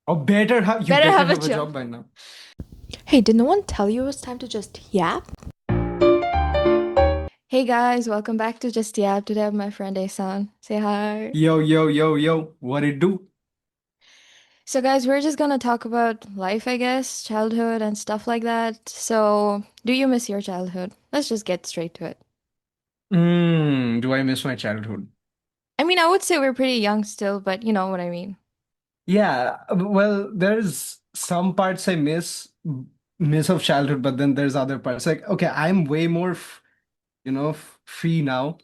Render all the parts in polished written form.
Or you Better better have a have a job. job by now. Hey, did no one tell you it was time to just yap? Hey guys, welcome back to Just Yap. Today I have my friend Asan. Say hi. Yo, yo, yo, yo, what it do? So guys, we're just gonna talk about life, I guess, childhood and stuff like that. So, do you miss your childhood? Let's just get straight to it. Do I miss my childhood? I mean, I would say we're pretty young still, but you know what I mean. Yeah, well, there's some parts I miss of childhood, but then there's other parts. Like, okay, I'm way more, free now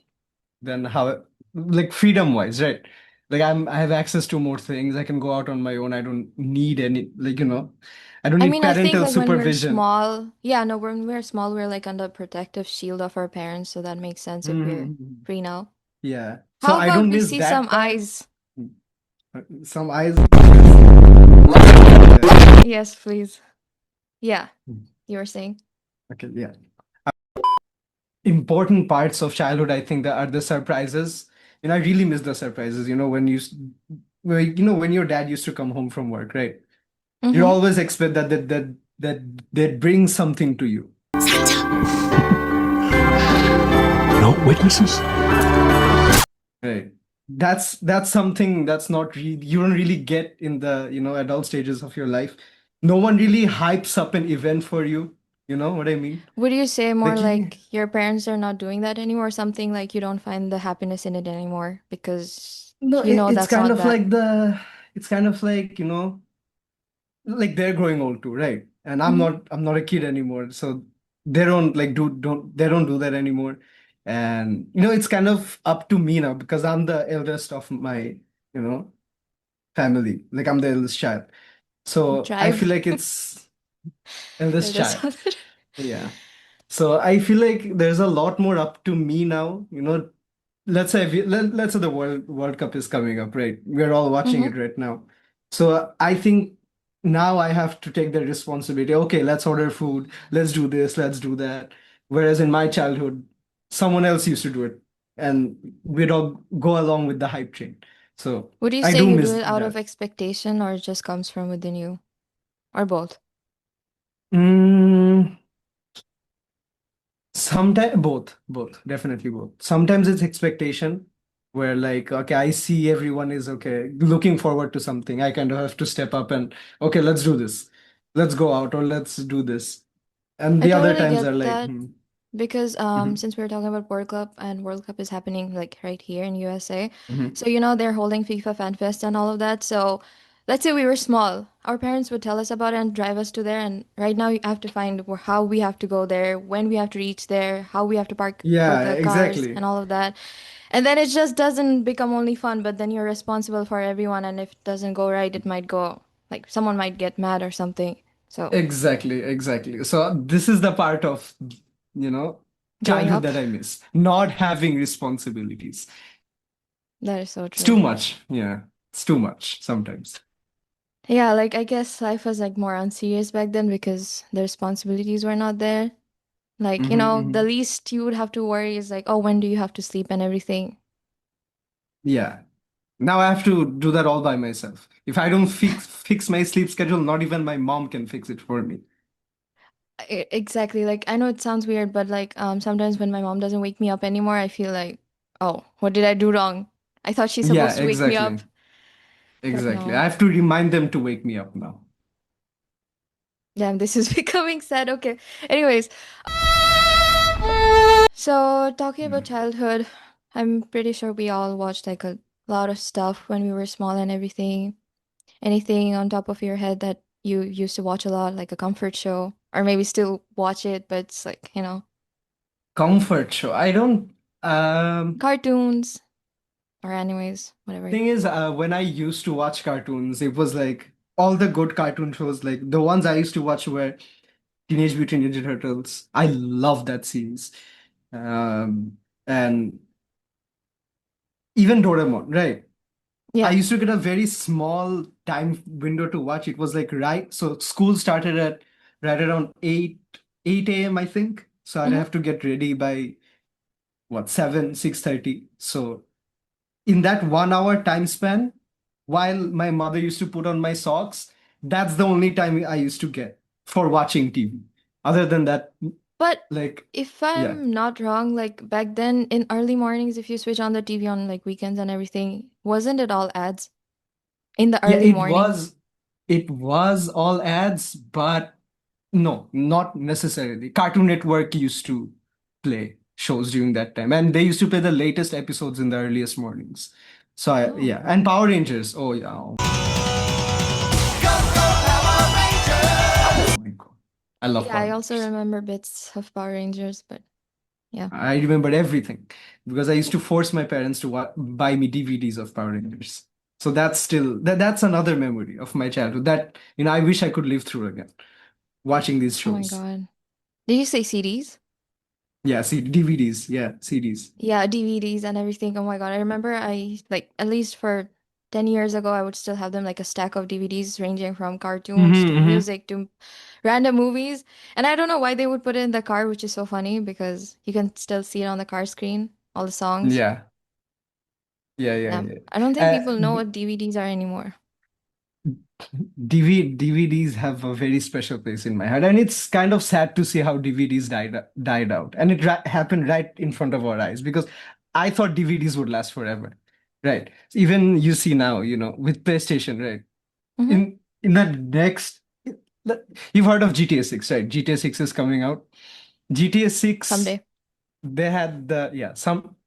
than how, like, freedom wise, right? Like, I have access to more things. I can go out on my own. I don't need any, I don't I need mean, I think parental like when we're supervision. small, yeah, no, when we're small, we're like under protective shield of our parents, so that makes sense if we're Mhm. free now. Yeah. So How I about don't we miss see some that part. eyes? Some eyes. Yeah. Yes, please. Yeah, you were saying. Okay, yeah. Important parts of childhood, I think, that are the surprises. I really miss the surprises. When your dad used to come home from work, right? You Mm-hmm. always expect that they'd bring something to you. No witnesses? Right. That's something that's not really you don't really get in the adult stages of your life. No one really hypes up an event for you. You know what I mean? Would you say more Like like your parents are not doing that anymore, or something like you don't find the happiness in it anymore because no, you know it's that's kind not of that? like it's kind of like like they're growing old too, right? And I'm Mm-hmm. not a kid anymore, so they don't like do don't they don't do that anymore. And it's kind of up to me now because I'm the eldest of my you know family. Like I'm the eldest child, so I Tribe. feel like it's eldest Eldest child. son. Yeah. So I feel like there's a lot more up to me now. Let's say the World Cup is coming up, right? We're all watching Mm-hmm. it right now. So I think now I have to take the responsibility. Okay, let's order food. Let's do this. Let's do that. Whereas in my childhood, someone else used to do it, and we'd all go along with the hype train. So Would you I say do you do miss it out of that. expectation or it just comes from within you, or both? Mm, Sometimes both, definitely both. Sometimes it's expectation where like, okay, I see everyone is okay, looking forward to something. I kind of have to step up and okay, let's do this. Let's go out or let's do this. And I the other totally times are get like, that because mhm, since we're talking about World Cup and World Cup is happening like right here in USA, mhm. so you know they're holding FIFA Fan Fest and all of that. So let's say we were small, our parents would tell us about it and drive us to there. And right now you have to find how we have to go there, when we have to reach there, how we have to park Yeah, the cars exactly. and all of that. And then it just doesn't become only fun, but then you're responsible for everyone. And if it doesn't go right, it might go like someone might get mad or something. So Exactly. So this is the part of, you know, growing childhood up, that I miss. Not having responsibilities. that is so It's too true. much. Yeah. It's too much sometimes. Yeah, like I guess life was like more unserious back then because the responsibilities were not there. Like, you know, the Hmm. least you would have to worry is like, oh, when do you have to sleep and everything. Yeah. Now I have to do that all by myself. If I don't fix my sleep schedule, not even my mom can fix it for me. Exactly. Like I know it sounds weird, but like sometimes when my mom doesn't wake me up anymore, I feel like, oh, what did I do wrong? I thought she's Yeah, supposed to wake me up, exactly. but Exactly. I no. have to remind them to wake me up now. Damn, this is becoming sad. Okay. Anyways, so talking about Mm. childhood, I'm pretty sure we all watched like a lot of stuff when we were small and everything. Anything on top of your head that you used to watch a lot, like a comfort show, or maybe still watch it, but it's like, you know, Comfort show. I don't cartoons or animes, whatever. thing is when I used to watch cartoons, it was like all the good cartoon shows, like the ones I used to watch were Teenage Mutant Ninja Turtles. I love that series. And even Doraemon, right? I Yeah. used to get a very small time window to watch. It was like so school started at right around 8 a.m. I think. So I'd Mm-hmm. have to get ready by what 6:30. So in that 1 hour time span, while my mother used to put on my socks. That's the only time I used to get for watching TV. Other than that, But like, if yeah. I'm not wrong, like back then in early mornings, if you switch on the TV on like weekends and everything, wasn't it all ads in the Yeah, early morning? it was all ads, but no, not necessarily. Cartoon Network used to play shows during that time, and they used to play the latest episodes in the earliest mornings. So Oh, yeah, and Power Rangers. Oh yeah. Oh my God. I love yeah, I Power also Rangers. remember bits of Power Rangers, but yeah. I remember everything because I used to force my parents to buy me DVDs of Power Rangers. So that's another memory of my childhood that I wish I could live through again, watching these Oh my shows. God. Did you say CDs? Yeah, see DVDs, yeah, CDs. Yeah, DVDs and everything. Oh my God. I remember like at least for 10 years ago, I would still have them like a stack of DVDs ranging from cartoons to Mm-hmm. music to random movies. And I don't know why they would put it in the car, which is so funny because you can still see it on the car screen, all the songs. Yeah, yeah, yeah, Yeah. yeah. I don't think Uh, people know what DVDs are anymore. DVDs have a very special place in my heart, and it's kind of sad to see how DVDs died out, and it happened right in front of our eyes because I thought DVDs would last forever, right? Even you see now, with PlayStation, right? Hmm. In the next, you've heard of GTA 6, right? GTA 6 is coming out. GTA 6, Someday. they had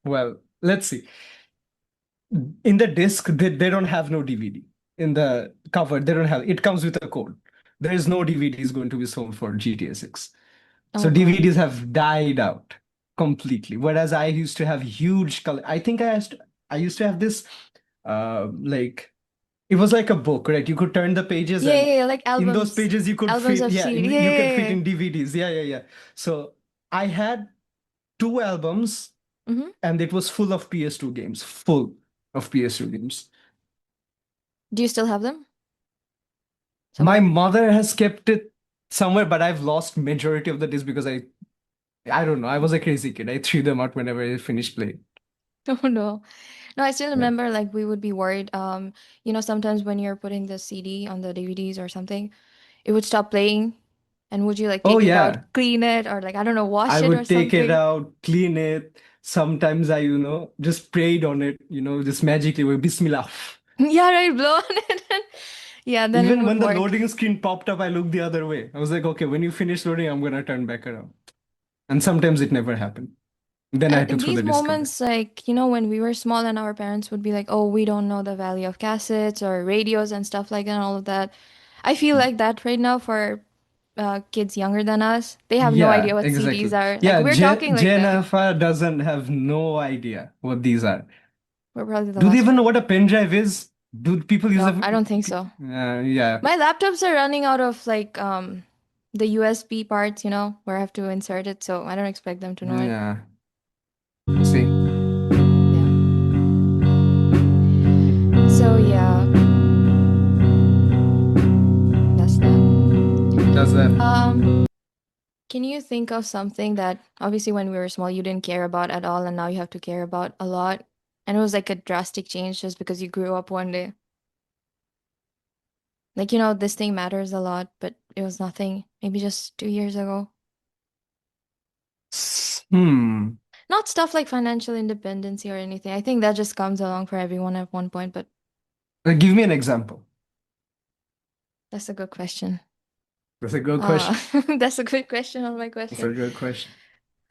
well, let's see. In the disc they don't have no DVD. In the cover they don't have, it comes with a code. There is no DVDs going to be sold for GTA 6. So Oh God. DVDs have died out completely, whereas I used to have huge I think I used to have this like, it was like a book, right? You could turn the pages, Yeah, and yeah, yeah, like in those albums. pages you could Albums fit, of yeah, CD. Yeah, you yeah, could fit yeah. in DVDs. Yeah, yeah, yeah. So I had two albums, Hmm. and it was full of PS2 games, full of PS2 games. Do you still have them My somewhere? mother has kept it somewhere, but I've lost majority of the discs because I don't know. I was a crazy kid. I threw them out whenever I finished playing. Oh no. No, I still Yeah. remember like we would be worried. Sometimes when you're putting the CD on the DVDs or something, it would stop playing. And would you like Oh take it out, yeah. clean it, or like I don't know, I wash it or would take it something? out, clean it. Sometimes I, just prayed on it, just magically with Bismillah. Yeah, right, blow on it. Yeah, then it Even would when the work. loading screen popped up, I looked the other way. I was like, okay, when you finish loading, I'm gonna turn back around. And sometimes it never happened. Then I And had to in throw these the disc away. moments, like, when we were small and our parents would be like, oh, we don't know the value of cassettes or radios and stuff like that and all of that. I feel like that right now for kids younger than us, they have no idea Yeah, what CDs exactly. are. Like, Yeah, we're talking like Gen them. Alpha doesn't have no idea what these are. We're probably the Do they last even one. know what a pen drive is? Do people use No, a? I don't think so. Yeah, My laptops are running out of like the USB parts, where I have to insert it, so I don't expect them to know it. yeah. See, Yeah. So yeah, that's that. does that? Can you think of something that obviously when we were small you didn't care about at all and now you have to care about a lot? And it was like a drastic change just because you grew up one day. Like, this thing matters a lot, but it was nothing. Maybe just 2 years ago. Hmm. Not stuff like financial independency or anything. I think that just comes along for everyone at one point, but Give me an example. that's a good question. That's a good question. That's a good question on my That's question. a good question.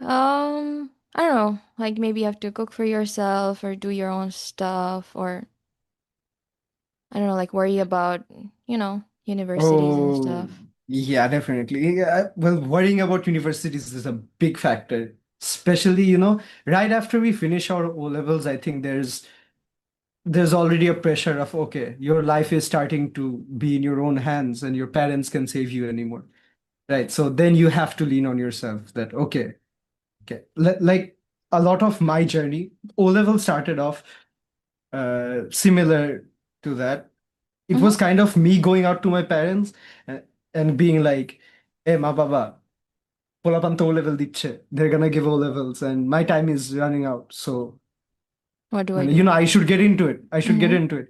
I don't know. Like maybe you have to cook for yourself or do your own stuff or I don't know, like worry about, universities and Oh, stuff. yeah, definitely. Yeah, well, worrying about universities is a big factor, especially, right after we finish our O levels. I think there's already a pressure of, okay, your life is starting to be in your own hands and your parents can save you anymore. Right. So then you have to lean on yourself that, okay. Like a lot of my journey, O level started off similar to that. It Mm-hmm. was kind of me going out to my parents and being like, hey, ma baba, পোলাপান তো O level দিচ্ছে. They're gonna give O levels and my time is running out. So What do I do? I should get into it. I should get Mm-hmm. into it.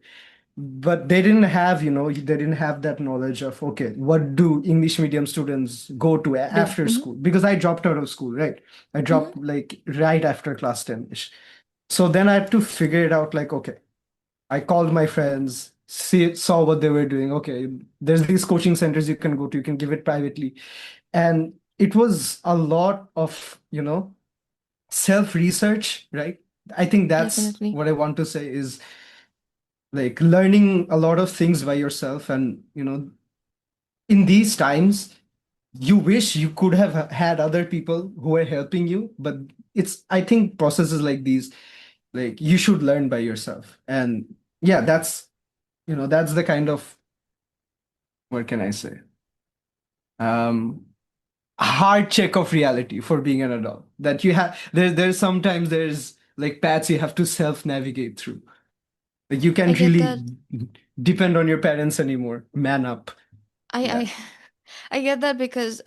but they didn't have, they didn't have that knowledge of, okay, what do English medium students go to Do. after school? Because I dropped out of school, right? I dropped Mm-hmm. like right after class 10-ish. So then I had to figure it out like, okay, I called my friends, saw what they were doing. Okay, there's these coaching centers you can go to, you can give it privately. And it was a lot of, self-research, right? I think that's Definitely. what I want to say is like learning a lot of things by yourself. And, in these times, you wish you could have had other people who were helping you, but I think processes like these, like you should learn by yourself. And yeah, that's the kind of, what can I say? Um, hard check of reality for being an adult that you have there's sometimes there's like paths you have to self navigate through, like you I can't get really that. depend on your parents anymore, man up. Yeah. I I get that because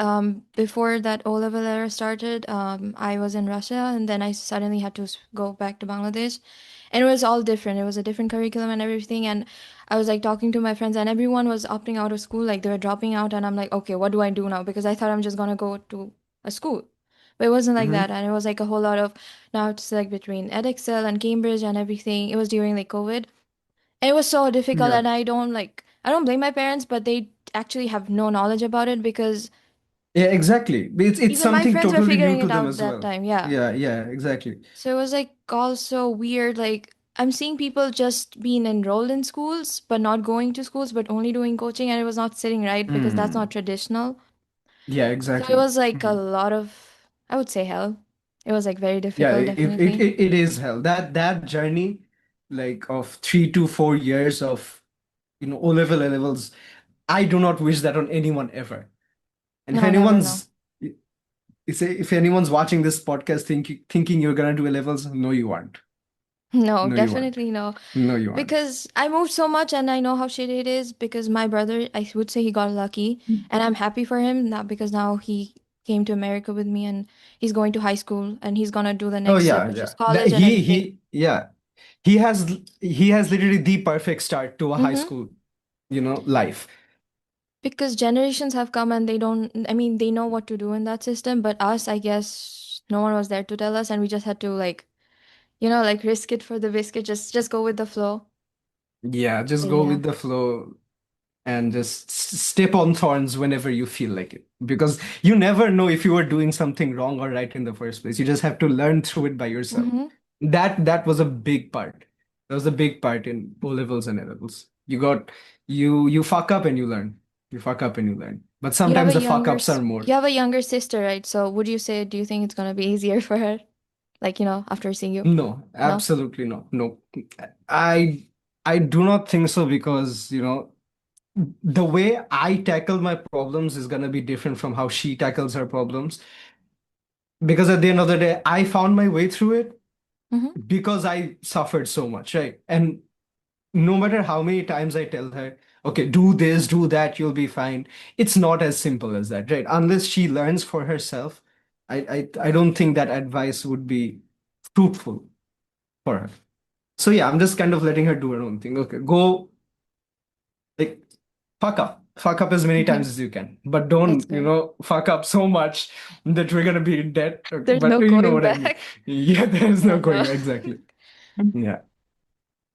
before that O level era started, I was in Russia and then I suddenly had to go back to Bangladesh, and it was all different. It was a different curriculum and everything, and I was like talking to my friends and everyone was opting out of school, like they were dropping out, and I'm like, okay, what do I do now? Because I thought I'm just gonna go to a school, but it wasn't like that, Hmm. and it was like a whole lot of now to select between edXL and Cambridge and everything. It was during like COVID. And it was so difficult, Yeah. and I don't blame my parents, but they actually have no knowledge about it because Yeah, exactly. It's even my something friends were totally new figuring to it them out as that well. time. Yeah. Yeah, yeah, exactly. So it was like also weird. Like I'm seeing people just being enrolled in schools, but not going to schools, but only doing coaching, and it was not sitting right because that's not Hmm. traditional. Yeah, So it exactly. was like a Mhm. lot of, I would say hell. It was like very Yeah, difficult, definitely. it is hell. That journey, like of 3 to 4 years of, O level A levels, I do not wish that on anyone ever. And No, never, no. if anyone's watching this podcast thinking you're gonna do A levels, no, you aren't. No, No, you aren't. definitely no. No, you aren't. Because I moved so much and I know how shitty it is because my brother, I would say he got lucky and I'm happy for him, not because now he came to America with me and he's going to high school and he's gonna do the Oh next step, yeah, which yeah. is college and everything. Yeah. He has literally the perfect start to a high Mm-hmm. school, life. Because generations have come and they don't, I mean, they know what to do in that system, but us, I guess, no one was there to tell us and we just had to like, like risk it for the biscuit, just go with the flow. Yeah, just But go yeah. with the flow and just step on thorns whenever you feel like it. Because you never know if you were doing something wrong or right in the first place. You just have to learn through it by yourself. Mm-hmm. That was a big part. That was a big part in O levels and A levels. You fuck up and you learn. You fuck up and you learn. But sometimes the fuck ups are more. You have a younger sister, right? So would you say, do you think it's gonna be easier for her? Like, after seeing you? No, No? absolutely no. No. I I do not think so because, the way I tackle my problems is gonna be different from how she tackles her problems. Because at the end of the day, I found my way through it Mm-hmm. because I suffered so much, right? And no matter how many times I tell her, okay, do this, do that, you'll be fine. It's not as simple as that, right? Unless she learns for herself, I don't think that advice would be fruitful for her. So yeah, I'm just kind of letting her do her own thing. Okay, go like fuck up as many times as you can, but That's don't, good. fuck up so much that we're gonna be in debt. Okay, There's but no you know going what I mean. back. Yeah, there's no Yeah, going no. exactly. Yeah,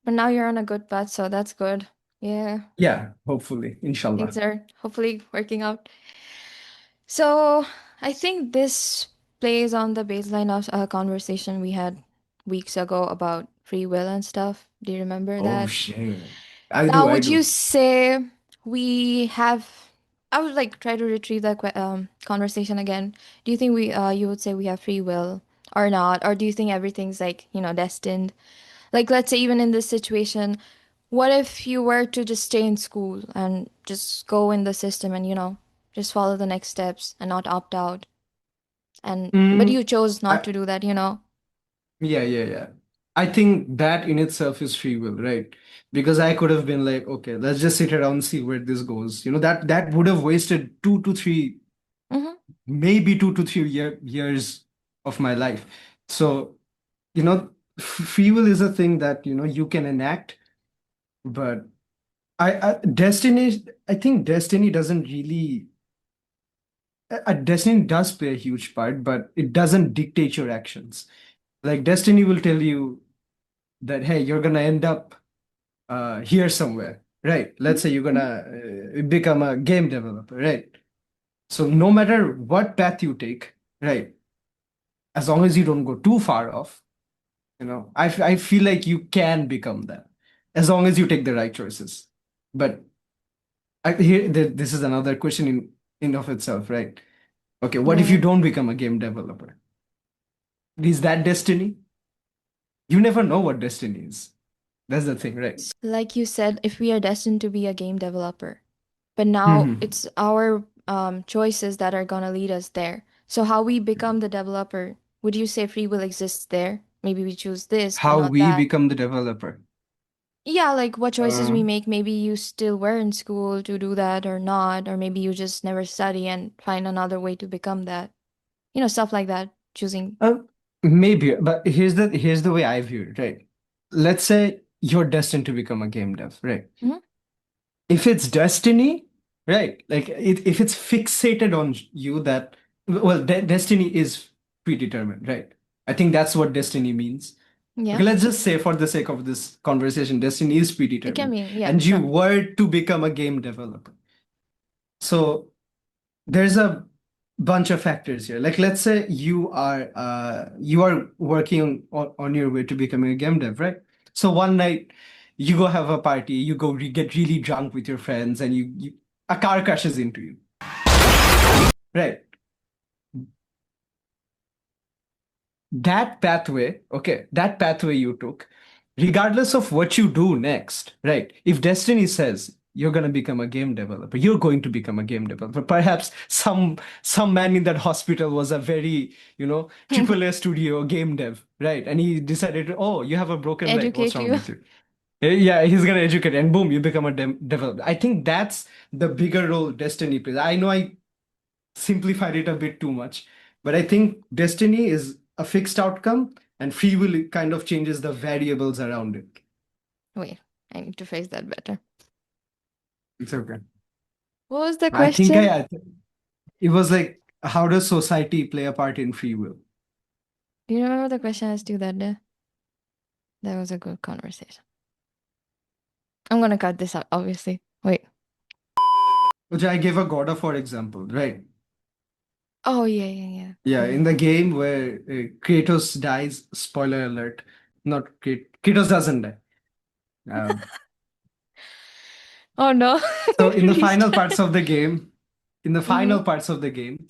But now you're on a good path, so that's good. Yeah. yeah. Hopefully, Things inshallah. are hopefully working out. So I think this plays on the baseline of a conversation we had weeks ago about free will and stuff. Do you remember Oh that? shit, I Now, do, I would you do. say we have? I would like try to retrieve that conversation again. Do you think you would say we have free will or not, or do you think everything's like destined? Like, let's say even in this situation, what if you were to just stay in school and just go in the system and just follow the next steps and not opt out, and but Mm, you chose not I, to do that, yeah, yeah, yeah. I think that in itself is free will, right? Because I could have been like, okay, let's just sit around and see where this goes. That would have wasted 2 to 3, Mm-hmm. maybe 2 to 3 years of my life. So, free will is a thing that, you can enact, but I think destiny doesn't really. Destiny does play a huge part, but it doesn't dictate your actions. Like destiny will tell you that, hey, you're gonna end up here somewhere, right? Let's Mhm, say you're mhm. gonna become a game developer, right? So no matter what path you take, right, as long as you don't go too far off, I feel like you can become that as long as you take the right choices. But this is another question in of itself, right? Okay, what if you Right. don't become a game developer? Is that destiny? You never know what destiny is. That's the thing, right? Like you said, if we are destined to be a game developer, but now Mhm. it's our choices that are gonna lead us there. So how we become the developer, would you say free will exists there? Maybe we choose this, but How not we that. become the developer. Yeah, like what choices Uh, we make, maybe you still were in school to do that or not, or maybe you just never study and find another way to become that. Stuff like that. Choosing. Um, maybe, but here's the way I view it, right? Let's say you're destined to become a game dev, right? Mhm. If it's destiny, right? If it's fixated on you that, well, destiny is predetermined, right? I think that's what destiny means. Yeah, Okay, let's just say for the sake of this conversation, destiny is it can predetermined, mean, yeah, and you sure. were to become a game developer. So there's a bunch of factors here. Like let's say you are working on your way to becoming a game dev, right? So one night you go have a party, you go get really drunk with your friends, and a car crashes into you, right? That pathway you took, regardless of what you do next, right? If destiny says you're going to become a game developer, you're going to become a game developer. Perhaps some man in that hospital was a very, triple A studio game dev, right? And he decided, oh, you have a broken leg. What's Educate wrong you. with you? Yeah, he's gonna educate, and boom, you become a developer. I think that's the bigger role destiny plays. I know I simplified it a bit too much. But I think destiny is a fixed outcome, and free will kind of changes the variables around it. Wait, I need to phrase that better. It's okay. What was the I think question? it was like, how does society play a part in free will? Do you remember the question I asked you that day? That was a good conversation. I'm gonna cut this out, obviously. Wait. Which I gave a God of War example, right? Oh, yeah, yeah, yeah. Yeah, Yeah, in yeah. the game where Kratos dies, spoiler alert, not Kratos doesn't die. Um, Oh no, so in the please final try. parts of the game, in the Mm-hmm. final parts of the game,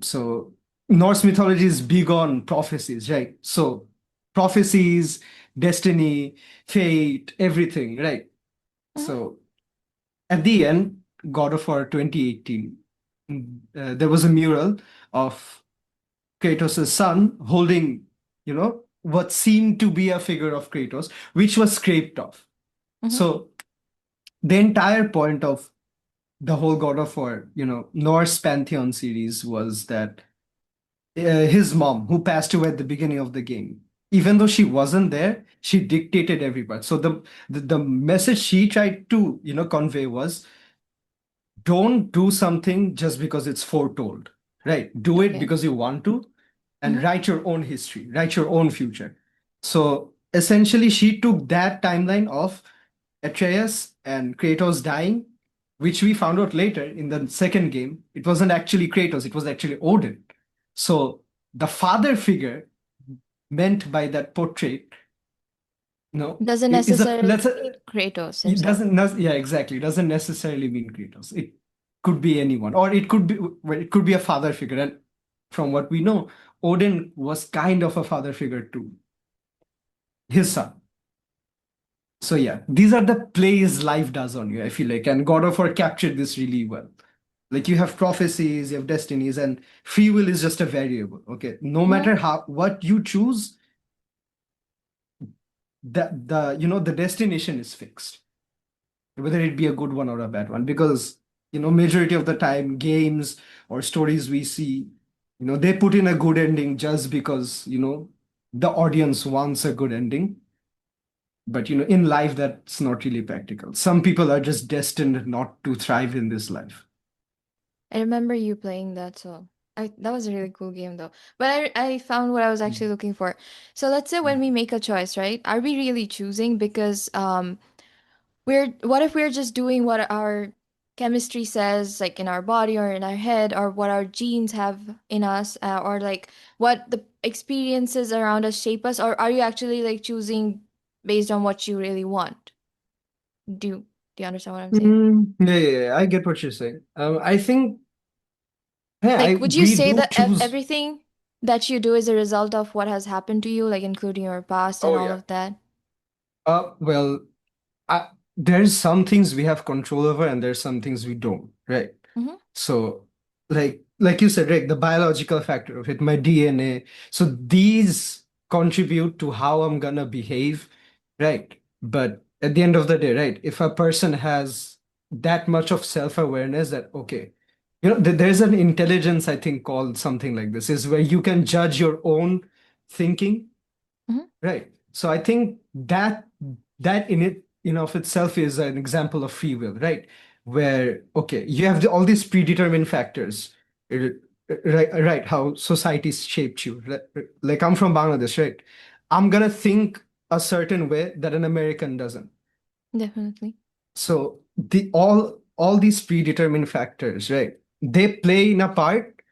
so Norse mythology is big on prophecies, right? So prophecies, destiny, fate, everything, right? Mm-hmm. So at the end, God of War 2018, there was a mural of Kratos' son holding, what seemed to be a figure of Kratos, which was scraped off. Mm-hmm. So the entire point of the whole God of War, Norse pantheon series was that his mom, who passed away at the beginning of the game, even though she wasn't there, she dictated every part. So the message she tried to convey was, don't do something just because it's foretold, right? Do it Okay. because you want to, and Mm-hmm. write your own history, write your own future. So essentially, she took that timeline of Atreus and Kratos dying, which we found out later in the second game. It wasn't actually Kratos, it was actually Odin. So the father figure meant by that portrait, Doesn't is a necessarily let's mean Kratos it himself. yeah, exactly. It doesn't necessarily mean Kratos. It could be anyone, or it could be, well, it could be a father figure. And from what we know, Odin was kind of a father figure to his son. So yeah, these are the plays life does on you, I feel like, and God of War captured this really well. Like you have prophecies, you have destinies, and free will is just a variable. Okay, no Mm-hmm. matter how what you choose, the destination is fixed, whether it be a good one or a bad one, because majority of the time games or stories we see, they put in a good ending just because the audience wants a good ending. But in life, that's not really practical. Some people are just destined not to thrive in this life. I remember you playing that, so that was a really cool game though. But I found what I was actually Mm. looking for. So let's say when we make a choice, right? Are we really choosing? Because what if we're just doing what our chemistry says, like in our body or in our head, or what our genes have in us, or like what the experiences around us shape us, or are you actually like choosing based on what you really want? Do you understand what I'm saying? Yeah, yeah, yeah, I get what you're saying. I think, yeah, Like, would you we say do that choose. everything that you do is a result of what has happened to you, like including your past and Oh all yeah. of that? Well, I, there's some things we have control over, and there's some things we don't, right? Mm-hmm. So, like you said, right, the biological factor of it, my DNA. So these contribute to how I'm gonna behave, right? But at the end of the day, right, if a person has that much of self-awareness that, okay, there's an intelligence, I think, called something like this, is where you can judge your own thinking. Mm-hmm. Right. So I think that in it of itself is an example of free will, right? Where okay, you have all these predetermined factors, uh, right? How society's shaped you. Like I'm from Bangladesh, right? I'm gonna think a certain way that an American doesn't. Definitely. So all these predetermined factors, right? They play in a part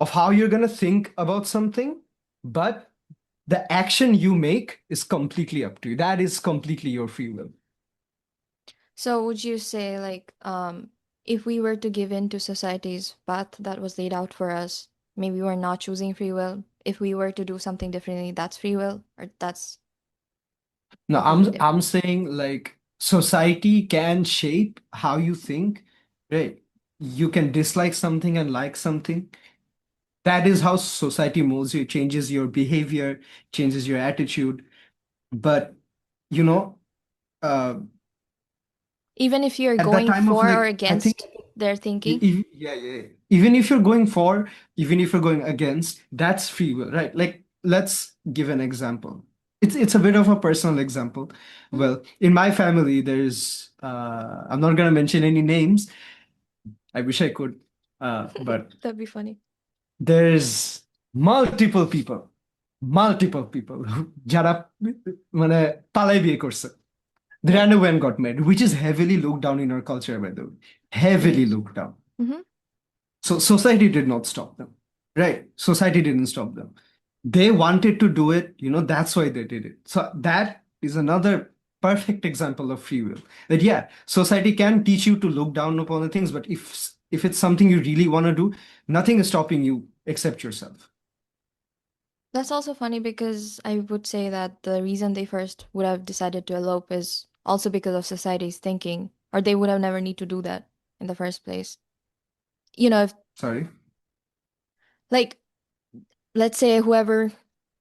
of how you're gonna think about something, but the action you make is completely up to you. That is completely your free will. So would you say like if we were to give in to society's path that was laid out for us, maybe we're not choosing free will. If we were to do something differently, that's free will, or that's No, completely I'm different? saying like society can shape how you think, right? You can dislike something and like something. That is how society molds you, changes your behavior, changes your attitude. But you know, uh, Even if you're at that going time of for or like, I think against their thinking? Yeah, yeah, yeah. Even if you're going for, even if you're going against, that's free will, right? Like, let's give an example. It's a bit of a personal example. Mhm. Well, in my family, there's I'm not gonna mention any names. I wish I could, but That'd be funny. there's multiple people যারা মানে পালাই বিয়ে করছে. They Right. ran away and got married, which is heavily looked down in our culture, by the way. It Heavily is. looked down. Mm-hmm. So society did not stop them, right? Society didn't stop them. They wanted to do it, that's why they did it. So that is another perfect example of free will. That yeah, society can teach you to look down upon the things, but if it's something you really want to do, nothing is stopping you except yourself. That's also funny because I would say that the reason they first would have decided to elope is also because of society's thinking, or they would have never need to do that in the first place. If Sorry. like let's say whoever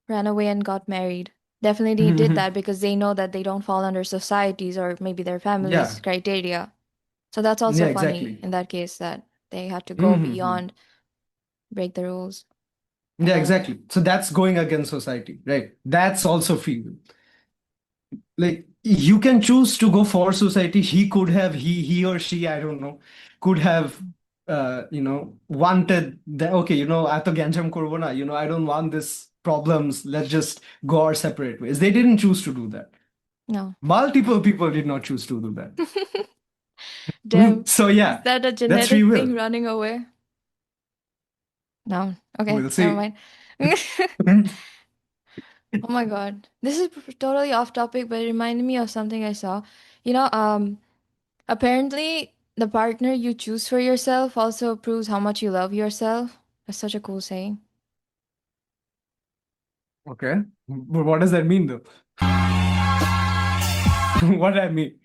ran away and got married definitely did Yeah, that because they know that they don't fall under society's or maybe their family's criteria. So that's also yeah, funny exactly. in that case that they had to go Mhm. beyond, break the rules, and Yeah, all of that. exactly. So that's going against society, right? That's also free will. Like you can choose to go for society. He could have, he or she, I don't know, could have wanted that, okay, এত গ্যাঞ্জাম করবো না, I don't want this problems, let's just go our separate ways. They didn't choose to do that. No. Multiple people did not choose to do that. Damn. So Is yeah, that a that's free genetic will. thing running away? No. Okay, We'll never see. mind. Oh my God. This is totally off topic, but it reminded me of something I saw. You know, apparently the partner you choose for yourself also proves how much you love yourself. That's such a cool saying. Okay, but what does that mean though? What I mean?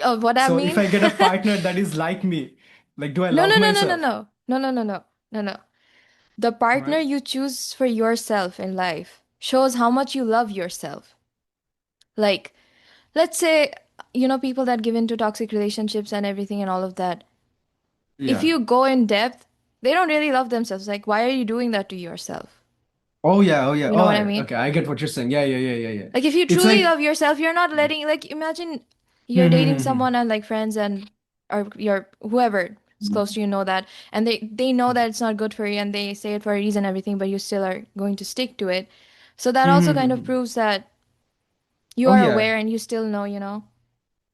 Oh, what I So if mean? I get a partner that is like me, like, do I No, love no, no, no, no, myself? no. No, no, no, no. No, no. The partner Right? you choose for yourself in life shows how much you love yourself. Like, let's say, people that give into toxic relationships and everything and all of that. If Yeah. you go in depth, they don't really love themselves. Like, why are you doing that to yourself? Oh yeah, oh yeah. You know Oh what I yeah. mean? Okay, I get what you're saying. Yeah, yeah, yeah, yeah, yeah. Like if you It's truly like love yourself, you're not letting like imagine hmm, you're dating hmm, hmm, someone and like friends and or your whoever is close to you know that and they know that it's not good for you and they say it for a reason everything, but you still are going to stick to it. So that hmm, also hmm, kind hmm, of hmm. proves that you Oh are yeah. aware and you still know, you know.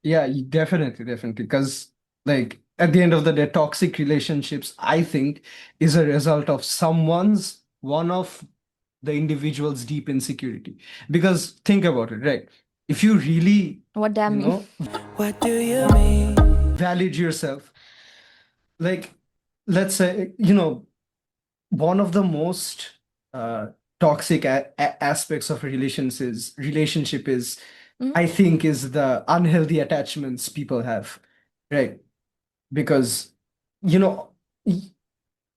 Yeah, definitely, definitely. Because like at the end of the day, toxic relationships, I think, is a result of one of the individual's deep insecurity. Because think about it, right? If you really, What damn you mean? know, What do you mean? valid yourself, like let's say, one of the most uh, toxic aspects of relationship is, Mhm. I think, is the unhealthy attachments people have, right? Because you know y-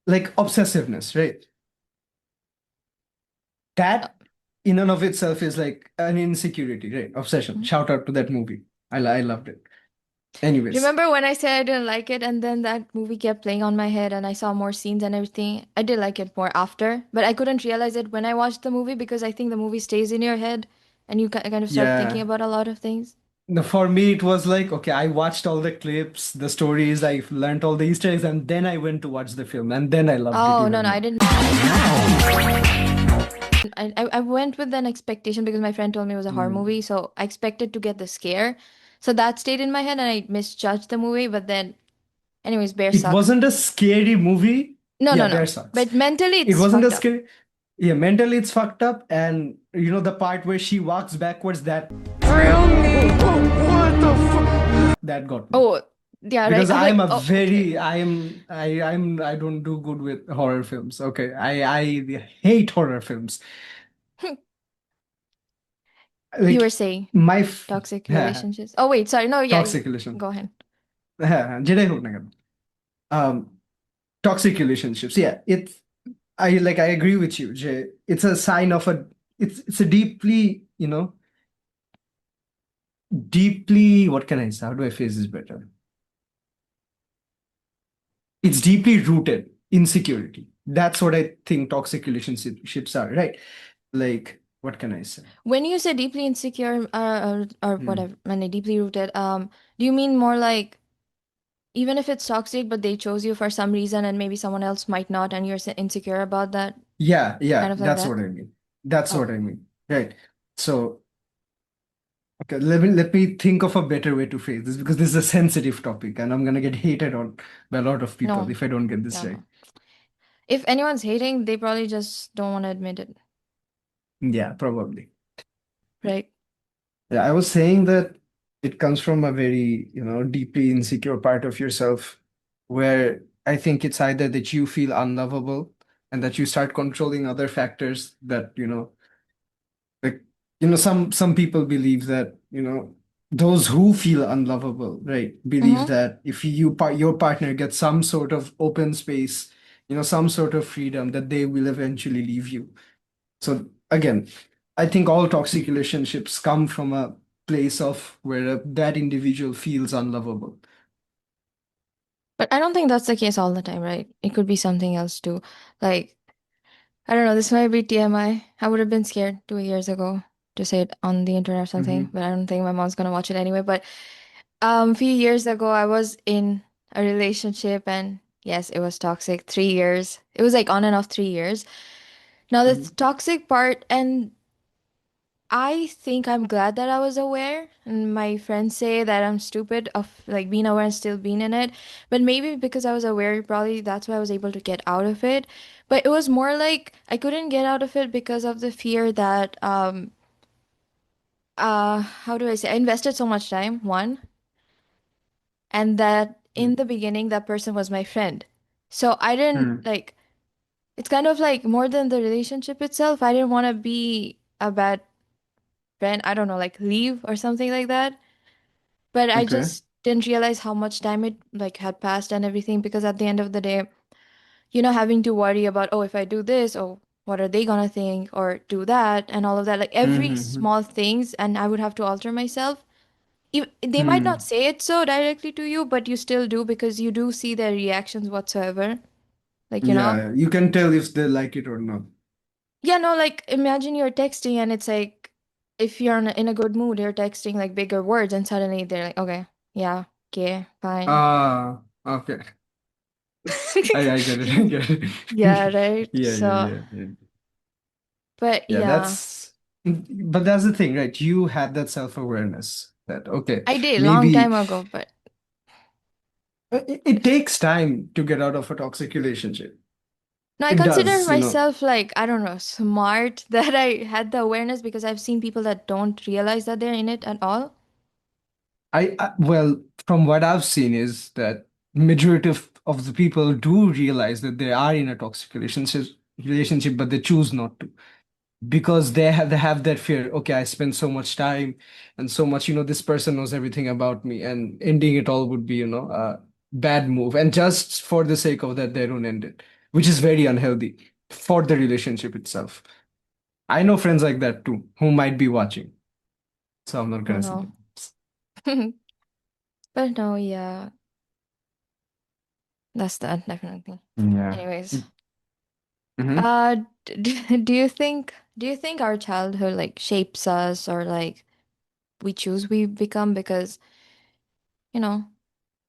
like obsessiveness, right? Uh, That in and of itself is like an insecurity, right? Obsession. mhm. Shout out to that movie. I loved it. Anyways, Remember when I said I didn't like it and then that movie kept playing on my head and I saw more scenes and everything? I did like it more after, but I couldn't realize it when I watched the movie because I think the movie stays in your head and you kind of start thinking yeah. about a lot of things. No, for me it was like, okay, I watched all the clips, the stories, I learned all the Easter eggs, and then I went to watch the film, and then I loved it Oh, no, even no, I more. didn't. I went with an expectation because my friend told me it was a horror Mm. movie, so I expected to get the scare. So that stayed in my head and I misjudged the movie, but then, anyways, Bear It sucks. wasn't a scary movie. No, Yeah, no, no. Bear sucks. But mentally, It it's wasn't a fucked up. scary. Yeah, mentally it's fucked up, and the part where she walks backwards, that got me. Oh, yeah, right. Because I was I'm like, a oh, okay. very I don't do good with horror films. Okay. I hate horror films. You were Like saying my toxic relationships. Oh, wait, sorry. No, yeah, toxic relation. go ahead. যেটাই হোক না কেন, um toxic relationships, yeah, I agree with you, Jay. It's a sign of a it's a deeply, what can I say, how do I phrase this better? It's deeply rooted insecurity. That's what I think toxic relationships are, right? Like, what can I say? When you say deeply insecure or Hmm. whatever, when they deeply rooted, do you mean more like even if it's toxic, but they chose you for some reason and maybe someone else might not, and you're insecure about that, Yeah, kind yeah, of like that's that? what I mean. That's Oh, what I mean. Right. So, okay, let me think of a better way to phrase this, because this is a sensitive topic and I'm gonna get hated on by a lot of people no, if I don't get this no, right. no. If anyone's hating, they probably just don't want to admit it, Yeah, probably. right? Yeah, I was saying that it comes from a very, deeply insecure part of yourself, where I think it's either that you feel unlovable and that you start controlling other factors that, like, some people believe that, those who feel unlovable, right, believe Mm-hmm. that if your partner gets some sort of open space, some sort of freedom, that they will eventually leave you. So again, I think all toxic relationships come from a place of where that individual feels unlovable. But I don't think that's the case all the time, right? It could be something else too. Like, I don't know, this might be TMI. I would have been scared 2 years ago to say it on the internet or something, Hmm. but I don't think my mom's gonna watch it anyway. But a few years ago, I was in a relationship and yes, it was toxic. 3 years. It was like on and off 3 years. Now the Hmm. toxic part, and I think I'm glad that I was aware. And my friends say that I'm stupid of like being aware and still being in it. But maybe because I was aware, probably that's why I was able to get out of it. But it was more like I couldn't get out of it because of the fear that how do I say? I invested so much time, one, and that in the beginning that person was my friend. So I didn't Hmm. like it's kind of like more than the relationship itself. I didn't want to be a bad friend. I don't know, like leave or something like that. But I Okay. just didn't realize how much time it like had passed and everything because at the end of the day, having to worry about, oh, if I do this, oh, what are they gonna think or do that and all of that, like every Hmm. small things, and I would have to alter myself. They might not Hmm. say it so directly to you, but you still do because you do see their reactions whatsoever. Like, Yeah, you can tell if they like it or not. Yeah, no, like imagine you're texting and it's like if you're in a good mood, you're texting like bigger words and suddenly they're like, okay, yeah, okay, fine. Ah, okay. I get it. I get it. Yeah, right. Yeah, yeah, So, yeah, yeah. but Yeah, yeah, but that's the thing, right? You had that self-awareness that, okay, I did long maybe time ago, but it takes time to get out of a toxic relationship. no, I It consider does, myself like, I don't know, smart that I had the awareness because I've seen people that don't realize that they're in it at all. well, from what I've seen is that majority of the people do realize that they are in a toxic relationship, but they choose not to because they have that fear. Okay, I spent so much time and so much, this person knows everything about me, and ending it all would be, a bad move. And just for the sake of that, they don't end it, which is very unhealthy for the relationship itself. I know friends like that too who might be watching, so I'm not Oh gonna say no. names. But no, yeah, that's that definitely. Yeah. Anyways, Hmm. do you think our childhood like shapes us or like we choose we become because, you know,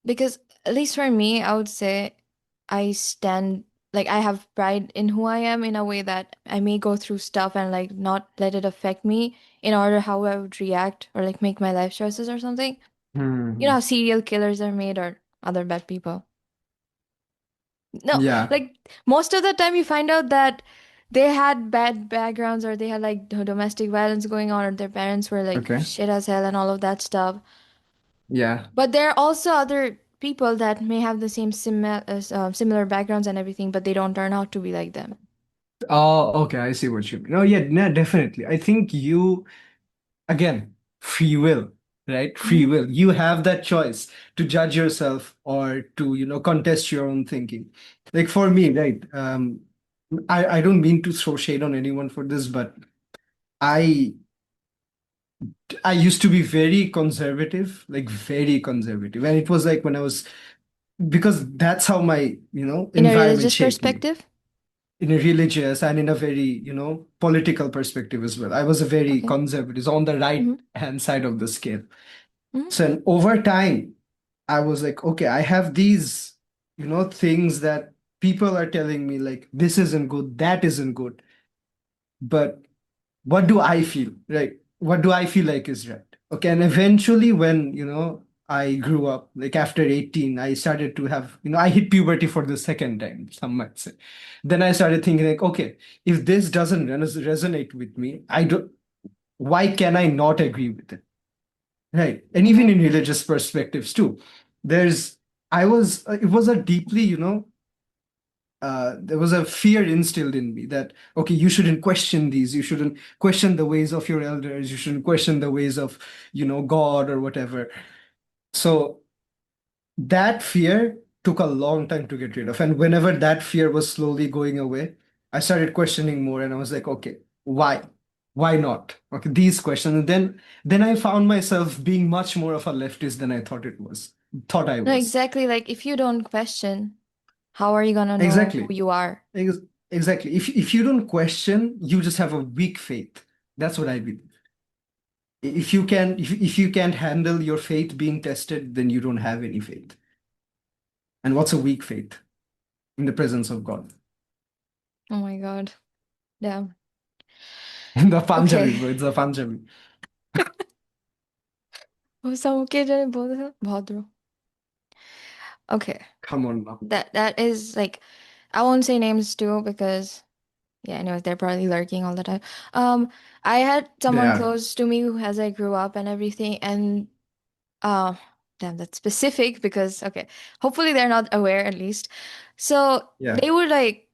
because at least for me, I would say I stand like I have pride in who I am in a way that I may go through stuff and like not let it affect me in order how I would react or like make my life choices or something. You know Hmm. how serial killers are made or other bad people. No, Yeah. like most of the time you find out that they had bad backgrounds or they had like domestic violence going on or their parents were like Okay. shit as hell and all of that stuff. Yeah. But there are also other people that may have the same similar backgrounds and everything, but they don't turn out to be like them. Oh, okay. I see what you mean. No, yeah, no, definitely. I think again, free will, right? Free Hmm. will. You have that choice to judge yourself or to, contest your own thinking. Like for me, right? I don't mean to throw shade on anyone for this, but I I used to be very conservative, like very conservative. And it was like when I was because that's how my, In a environment religious shaped me. perspective? In a religious and in a very, political perspective as well. I was a very Okay. conservative, on the right Hmm. hand side of the scale. Hmm. So and over time, I was like, okay, I have these, things that people are telling me like this isn't good, that isn't good. But what do I feel, right? What do I feel like is right? Okay, and eventually when, I grew up, like after 18, I started to have, I hit puberty for the second time, some might say. Then I started thinking like, okay, if this doesn't resonate with me, I don't, why can I not agree with it? Right. And even Hmm. in religious perspectives too, there's, it was a deeply, there was a fear instilled in me that okay, you shouldn't question these, you shouldn't question the ways of your elders, you shouldn't question the ways of God or whatever. So that fear took a long time to get rid of, and whenever that fear was slowly going away, I started questioning more, and I was like, okay, why not? Okay, these questions. And then I found myself being much more of a leftist than I thought I No, was. exactly. Like if you don't question, how are you gonna know who Exactly. you are? Ex- Exactly. If you don't question, you just have a weak faith. That's what I believe. If you can't handle your faith being tested, then you don't have any faith. And what's a weak faith in the presence of God? Oh my God. Damn. The Punjabi, Okay. bro. It's a Punjabi. वो सबके जने बोलते थे भद्र. Okay. Come on now. That is like I won't say names too because yeah, anyways, they're probably lurking all the time. Um, I had They someone are. close to me who as I grew up and everything, and uh, damn, that's specific because okay, hopefully they're not aware at least. So Yeah. they would like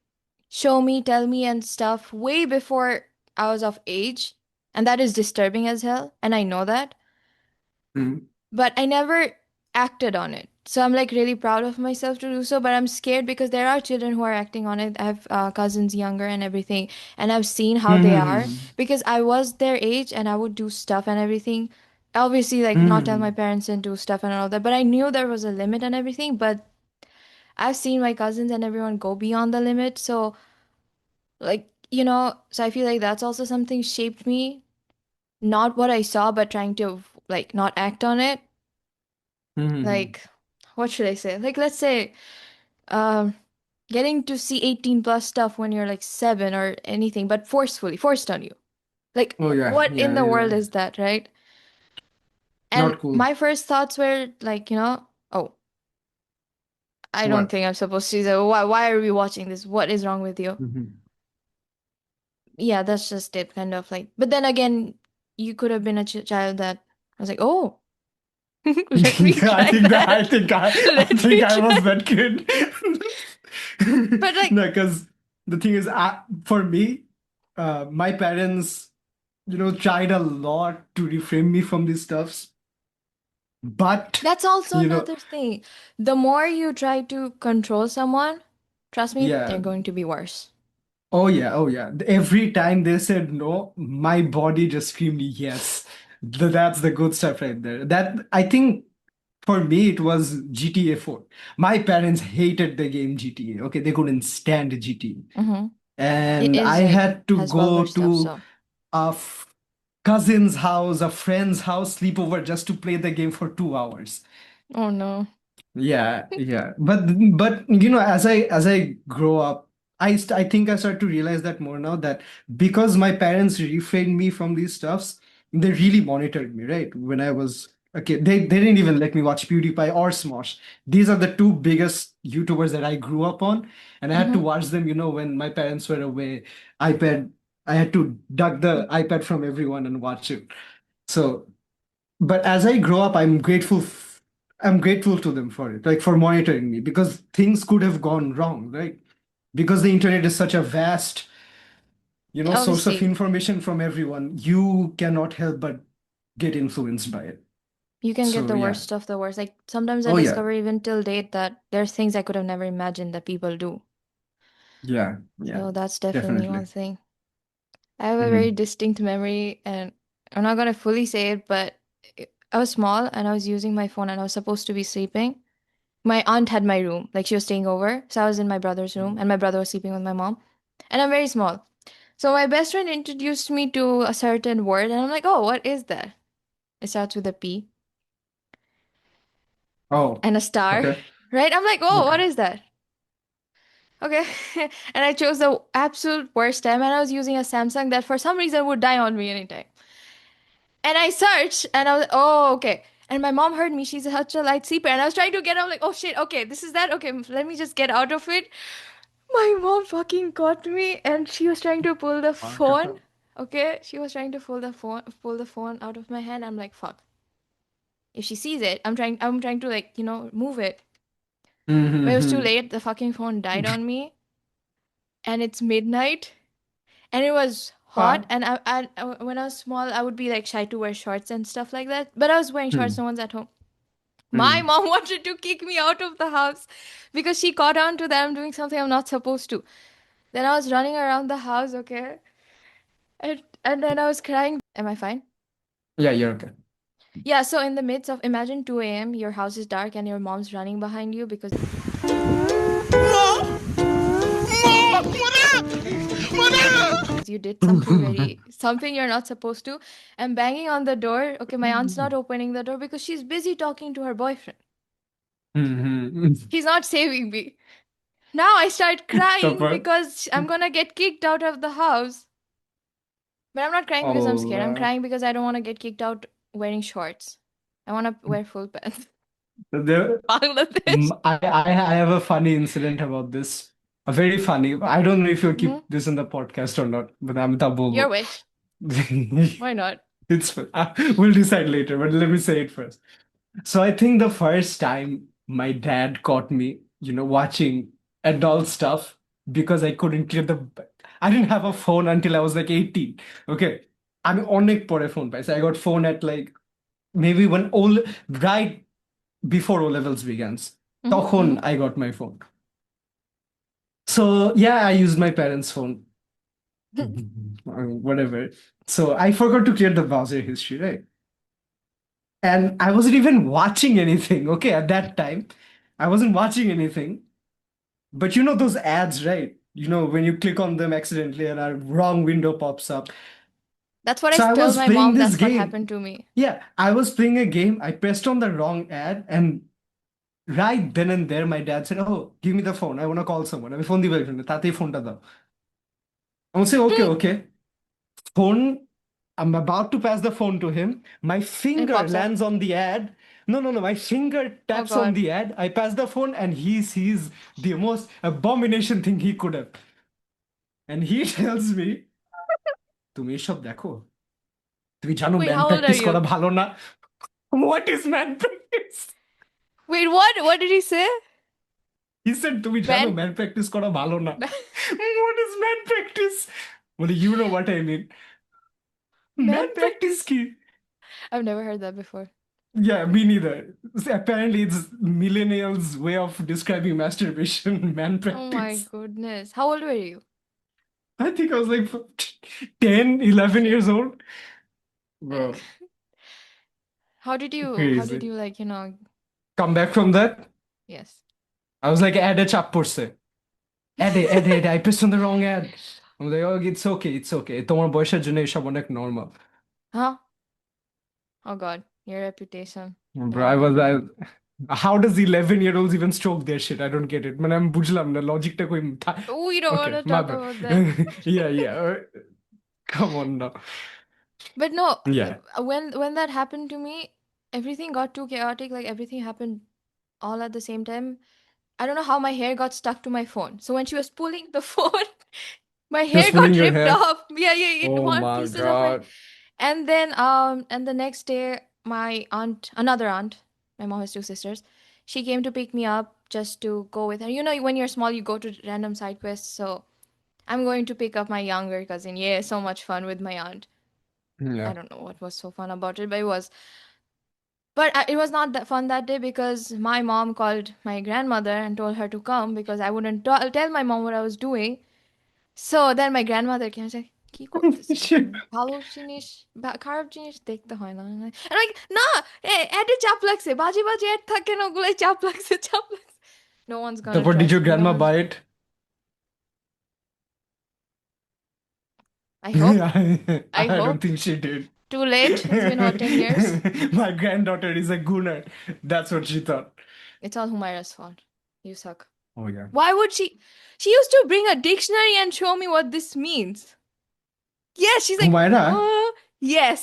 show me, tell me, and stuff way before I was of age, and that is disturbing as hell, and I know that, Mhm. but I never acted on it. So I'm like really proud of myself to do so, but I'm scared because there are children who are acting on it. I have cousins younger and everything, and I've seen how they are Mhm. because I was their age and I would do stuff and everything. Obviously, like not tell my Mhm. parents and do stuff and all that, but I knew there was a limit and everything. But I've seen my cousins and everyone go beyond the limit. So, like, so I feel like that's also something shaped me. Not what I saw, but trying to like not act on it. Mm-hmm. Like, what should I say? Like, let's say, um, getting to see 18 plus stuff when you're like 7 or anything, but forced on you. Like, Oh yeah, what in yeah, the yeah. world is that, right? And Not cool. my first thoughts were like, oh, I don't What? think I'm supposed to. So why are we watching this? What is wrong with you? Mm-hmm. Yeah, that's just it, kind of like. But then again, you could have been a child that I was like, oh, let me Yeah, try that. I Let think me I was try. that kid. But like, No, because the thing is, for me, my parents, tried a lot to refrain me from these stuffs. But, that's also you know, another thing. The more you try to control someone, trust me, yeah. they're going to be worse. Oh yeah, oh yeah. Every time they said no, my body just screamed yes. That's the good stuff right there. That I think for me it was GTA 4. My parents hated the game GTA. Okay, they couldn't stand Mm-hmm. GTA. It And I is like had to has vulgar go stuff, to so a cousin's house, a friend's house, sleepover just to play the game for 2 hours. oh no. Yeah, yeah. But as I grow up, I think I start to realize that more now that because my parents refrained me from these stuffs, they really monitored me, right? When I was a kid. They didn't even let me watch PewDiePie or Smosh. These are the two biggest YouTubers that I grew up on, and I had to Mm-hmm. watch them, when my parents were away. iPad, I had to dug the iPad from everyone and watch it. So but as I grow up, I'm grateful to them for it, like for monitoring me, because things could have gone wrong, right? Because the internet is such a vast, source of Obviously, information from everyone, you cannot help but get influenced by it. you can get So the yeah. worst of the worst. Like sometimes I Oh yeah. discover even till date that there's things I could have never imagined that people do. Yeah. Yeah. So that's definitely one Definitely. thing. I have a very Mhm. distinct memory, and I'm not gonna fully say it, but I was small and I was using my phone and I was supposed to be sleeping. My aunt had my room, like she was staying over, so I was in my brother's room and my brother was sleeping with my mom. And I'm very small. So my best friend introduced me to a certain word and I'm like, "Oh, what is that?" It starts with a P Oh, and a star, okay. right? I'm like, "Oh, Okay. what is that?" Okay. And I chose the absolute worst time and I was using a Samsung that for some reason would die on me anytime. And I searched and I was, oh, okay. And my mom heard me. She's such a light sleeper. And I was trying to get out, like, oh shit, okay, this is that. Okay, let me just get out of it. My mom fucking caught me and she was trying to pull the phone. Wonderful. Okay, she was trying to pull the phone out of my hand. I'm like, fuck. If she sees it, I'm trying to like, move it. But it was too Mm-hmm. late. The fucking phone died on me. And it's midnight. And it was hot. Wow. And when I was small, I would be like shy to wear shorts and stuff like that. But I was wearing shorts. Hmm. No one's at home. My Hmm. mom wanted to kick me out of the house because she caught on to that I'm doing something I'm not supposed to. Then I was running around the house, okay? And then I was crying. Am I fine? Yeah, you're okay. Yeah, so in the midst of imagine 2 a.m., your house is dark and your mom's running behind you because you did something very something you're not supposed to and banging on the door. Okay, my aunt's not opening the door because she's busy talking to her boyfriend. Mm-hmm. He's not saving me. Now I start crying Supper. because I'm gonna get kicked out of the house. But I'm not crying because I'm scared. I'm Allah. crying because I don't want to get kicked out wearing shorts. I want to wear full pants. There, Bangladesh. I have a funny incident about this. A very funny. I don't know if you'll Hmm. keep this in the podcast or not, but I'm Your Bobo. wish. Why not? We'll decide later, but let me say it first. So I think the first time my dad caught me, watching adult stuff because I couldn't clear I didn't have a phone until I was like 18. Okay. আমি অনেক পরে phone পাইছি. I got phone at like maybe when all right before O levels begins. তখন Mm-hmm, I got my phone. So yeah, I used my parents' phone. Whatever. So I forgot to clear the browser history, right? And I wasn't even watching anything, okay, at that time. I wasn't watching anything. But you know those ads, right? when you click on them accidentally and a wrong window pops up. That's what I So I tell was my playing mom. this That's what game. happened to me. Yeah, I was playing a game. I pressed on the wrong ad, and right then and there, my dad said, "Oh, give me the phone. I want to call someone." আমি phone দিবে একজনকে, তাতেই ফোনটা দাও। I say, "Okay, Hey, okay." Phone. I'm about to pass the phone to him. My it finger pops up. lands on the ad. No, no, no. My finger Oh taps on God. the ad. I pass the phone, and he sees the most abomination thing he could have. And he tells me, তুমি এসব দেখো? তুমি জানো Wait, man how old are practice you? করা ভালো না? What is man practice? Wait, what? What did he say? He said, তুমি জানো Man, ম্যান প্র্যাকটিস করা ভালো না? What is man practice? Well, you know what I mean. man Man practice practice. কি? I've never heard that before. Yeah, me neither. So apparently, it's millennials' way of describing masturbation. Man Oh my practice. goodness. How old were you? I think I was like 10, 11 years old. Bro, How did you crazy. like, Come back from that. yes. I was like, ad চাপ পড়ছে। Ad. I pressed on the wrong ad. I'm like, oh, it's okay, it's okay. তোমার বয়সের জন্য এসব অনেক normal. Huh? Oh God, your reputation. Bro, Yeah. how does 11-year-olds even stroke their shit? I don't get it. মানে আমি বুঝলাম না লজিকটা কই We don't want Okay, to my talk bad. about that. Yeah. Come on now. But no, Yeah. when that happened to me, everything got too chaotic. Like everything happened all at the same time. I don't know how my hair got stuck to my phone. So when she was pulling the phone, my hair Just pulling got your ripped hair. off. Yeah, Oh one my pieces of my. God. And then and the next day, my aunt, another aunt, my mom has two sisters, she came to pick me up just to go with her. You know, when you're small, you go to random side quests. So I'm going to pick up my younger cousin. Yeah, so much fun with my aunt. I Yeah. don't know what was so fun about it, but it was. But it was not that fun that day because my mom called my grandmother and told her to come because I wouldn't tell my mom what I was doing. So then my grandmother came and said, কি করতেছেন Shit. ভালো জিনিস খারাপ জিনিস দেখতে হয় না and like না অ্যাডে চাপ লাগছে বাজে বাজে অ্যাড থাকে না ওগুলাই চাপ লাগছে no one's gonna Therefore, did trust your me no grandma one's buy it? I hope I I don't hope think she did. too late it's been what 10 years My granddaughter is a gooner. That's what she thought. it's all Humaira's fault you suck Oh yeah. why would she used to bring a dictionary and show me what this means yes she's like Humaira? yes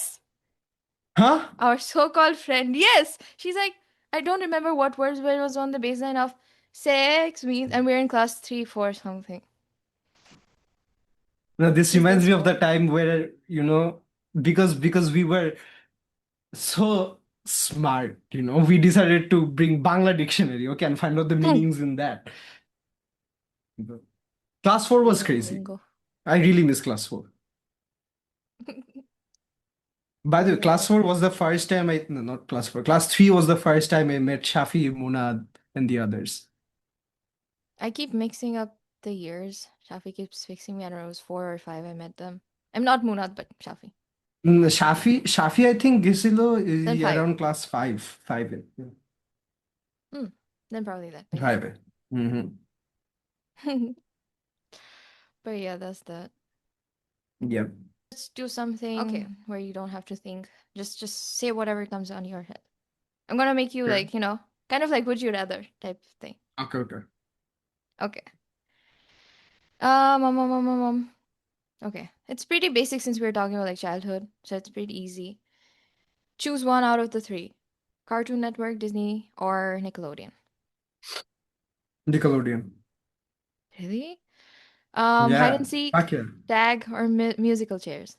Huh? our so-called friend yes she's like I don't remember what words but it was on the baseline of sex means and we're in class 3 4 something Now, this she's reminds this me of the smart time where, because we were so smart, we decided to bring Bangla dictionary, okay, and find out the meanings in that. Class 4 was crazy. lingo I really miss class 4. By the way, yeah class 4 was the first time no, not class 4, class 3 was the first time I met Shafi, Munad, and the others. I keep mixing up the years Shafi keeps fixing me I don't know it was 4 or 5 I met them I'm not Munad but Shafi Shafi, I think Gisilo then is 5 around class 5, 5. then probably that but 5. Mm-hmm. yeah but yeah that's that Yep. let's do something where you don't have to think just say whatever comes on your head I'm gonna make you Sure. like kind of like would you rather type thing Okay. okay okay it's pretty basic since we were talking about like childhood so it's pretty easy choose one out of the three Cartoon Network Disney or Nickelodeon Nickelodeon. really hide Yeah. and seek Fuck yeah. tag or musical chairs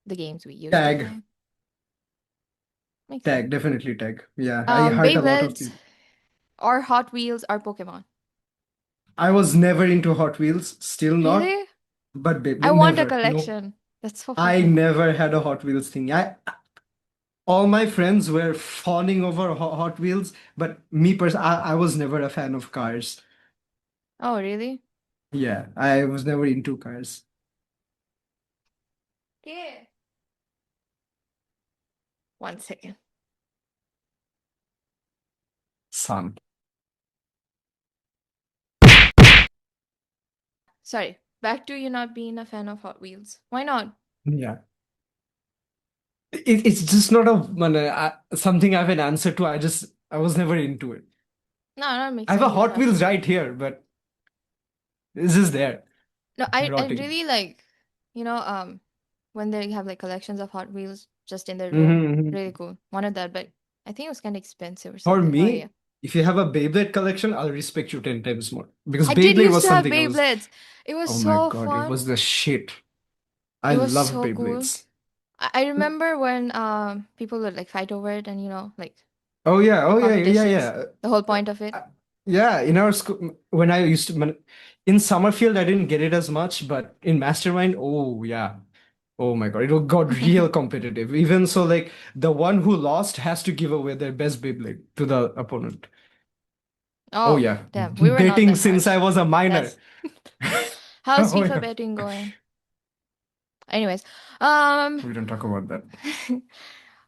the games we used to Tag. play makes Tag. sense Definitely tag. Yeah. I heard a lot of Beyblades things. or Hot Wheels or Pokemon I was never into Hot Wheels. Still not. really But babe, I want a never. No. collection that's so I fucking never had a Hot Wheels thing. All my friends were fawning over Hot Wheels, but me personally, I was never a fan of cars. oh really Yeah, I was never into cars. yeah 1 second Son. Sorry, back to you not being a fan of Hot Wheels. Why not? Yeah. It's just not something I have an answer to. I was never into it. No, that I makes have a sense. You don't Hot have to Wheels be. right here, but it's just there, No, I rotting. really like, you know, when they have like collections of Hot Wheels just in their room. Hmm. Really cool. Wanted that, but I think it was kind of expensive or For something. Oh yeah. me, if you have a Beyblade collection, I'll respect you 10 times more. Because I did Beyblade used was to have something I was, Beyblades. It was oh my so God, it fun. was the shit. I It was loved so cool. Beyblades. I remember when people would like fight over it and like Oh yeah, yeah, competitions. yeah. The whole point of it. Uh, Yeah, in our school, in Summerfield, I didn't get it as much, but in Mastermind, oh yeah. Oh my God, it got real competitive. Even so, like the one who lost has to give away their best Beyblade to the opponent. Oh Oh, yeah, damn. We were not betting that since I harsh. was a minor. That's how's Oh FIFA yeah, betting going? Anyways, we don't talk about that.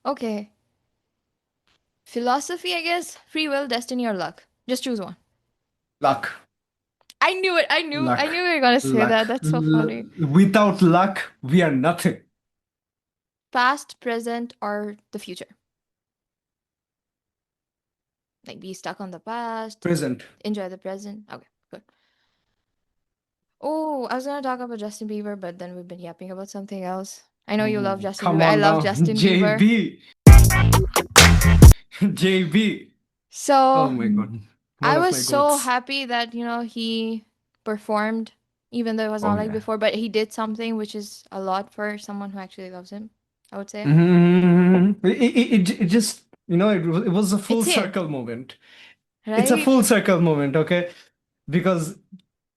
okay. Philosophy, I guess. Free will, destiny, or luck. Just choose one. Luck, I knew it. I luck, knew you were gonna say luck. that. That's so funny. Without luck, we are nothing. Past, present, or the future. Like be stuck on the past, Present. enjoy the present. Okay, good. Oh, I was gonna talk about Justin Bieber, but then we've been yapping about something else. I know you love Oh, Justin come Bieber. I on love now, Justin Bieber. JB, JB. Oh So my God, one I of was my so goats. happy that, he performed, even though it was Oh not like yeah. before, but he did something which is a lot for someone who actually loves him, I would say. It just, it was a full It's him, circle moment. It's a right? full circle moment, okay? Because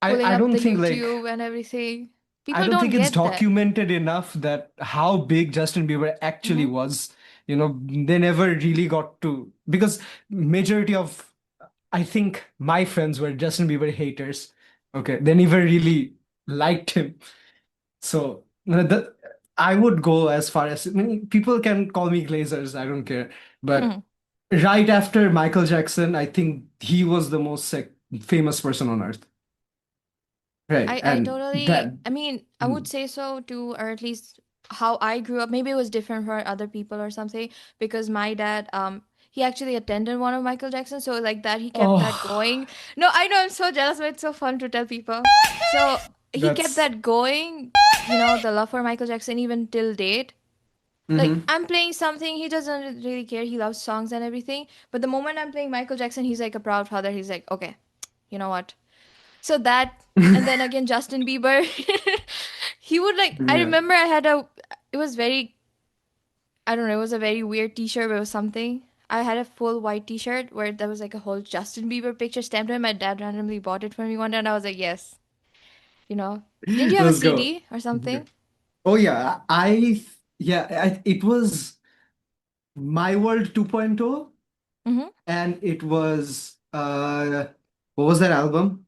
Pulling I up don't the think like YouTube and everything. I People don't don't think it's get that. documented enough that how big Justin Bieber actually Mm-hmm. was. They never really got to, because majority of, I think my friends were Justin Bieber haters. Okay, they never really liked him. So I would go as far as, I mean, people can call me glazers, I don't care. But right after Michael Jackson, I think he was the most famous person on earth. Right. I And totally, that, I mean, I would mm, say so too, or at least how I grew up. Maybe it was different for other people or something, because my dad, he actually attended one of Michael Jackson, so like that he kept that oh, going. No, I know I'm so jealous, but it's so fun to tell people. So he kept that's, that going, the love for Michael Jackson even till date. Like hmm. I'm playing something, he doesn't really care. He loves songs and everything, but the moment I'm playing Michael Jackson, he's like a proud father. He's like, okay, you know what? So that, and then again, Justin Bieber, he would like, I Yeah. remember it was very, I don't know, it was a very weird t shirt, but it was something. I had a full white t shirt where there was like a whole Justin Bieber picture stamped on it. My dad randomly bought it for me one day, and I was like, yes, you know. Didn't you have a Let's go. CD or something? Oh yeah, it was My World 2.0, Mm-hmm. and it was what was that album?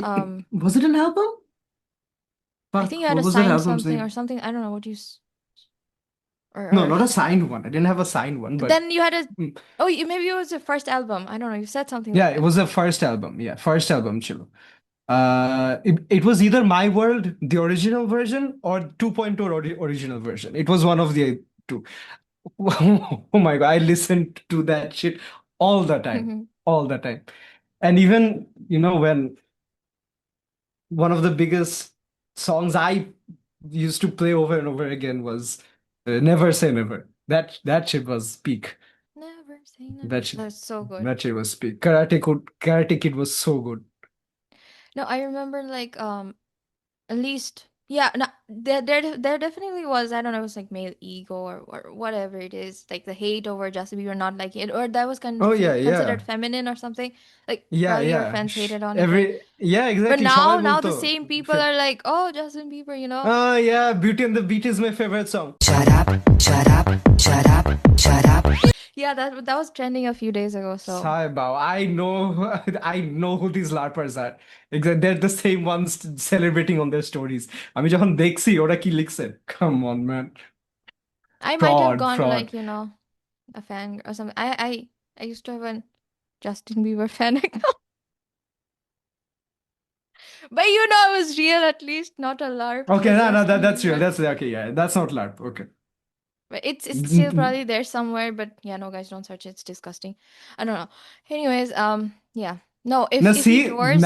Um, Was it an album? I think Fuck, you had what a was that signed album's something or name? something. I don't know what No, or not a signed one. I didn't have a signed one, but then you had a, mm, oh, maybe it was your first album. I don't know. You said something yeah, like it that. was the first album. Yeah, first album, chill. It was either My World, the original version, or 2.0 original version. It was one of the two. Oh my God, I listened to that shit all the time, all the time. And even, when one of the biggest songs I used to play over and over again was Never Say Never. That shit was peak. Never say never. That shit, That's so good. that shit was peak. Karate Kid was so good. No, I remember like at least yeah, no, there definitely was, I don't know, it was like male ego or whatever it is, like the hate over Justin Bieber not liking it, or that was Oh yeah, considered yeah. feminine or something. Like Yeah, probably your yeah. friends hated on it, right? Yeah, But exactly. now সবাই now বলতো the same people are like, oh, Justin Bieber. oh yeah, Beauty and the Beat is my favorite song. Shut up, shut up, shut up, shut up. Yeah, that was trending a few days ago, so Saibao, I know, I know who these LARPers are. Exactly, they're the same ones celebrating on their stories. আমি যখন দেখছি ওরা কি লিখছে, come on man, I might have fraud, gone fraud. like, a fan or something. I used to have a Justin Bieber fan account. But you know it was real at least, not a LARP Okay, for no, Justin that's real. Bieber. That's okay. Yeah, that's not LARP. Okay. But it's still probably there somewhere, but yeah, no guys, don't search it. It's disgusting. I don't know. Anyways, yeah. No, Now if he see, tours,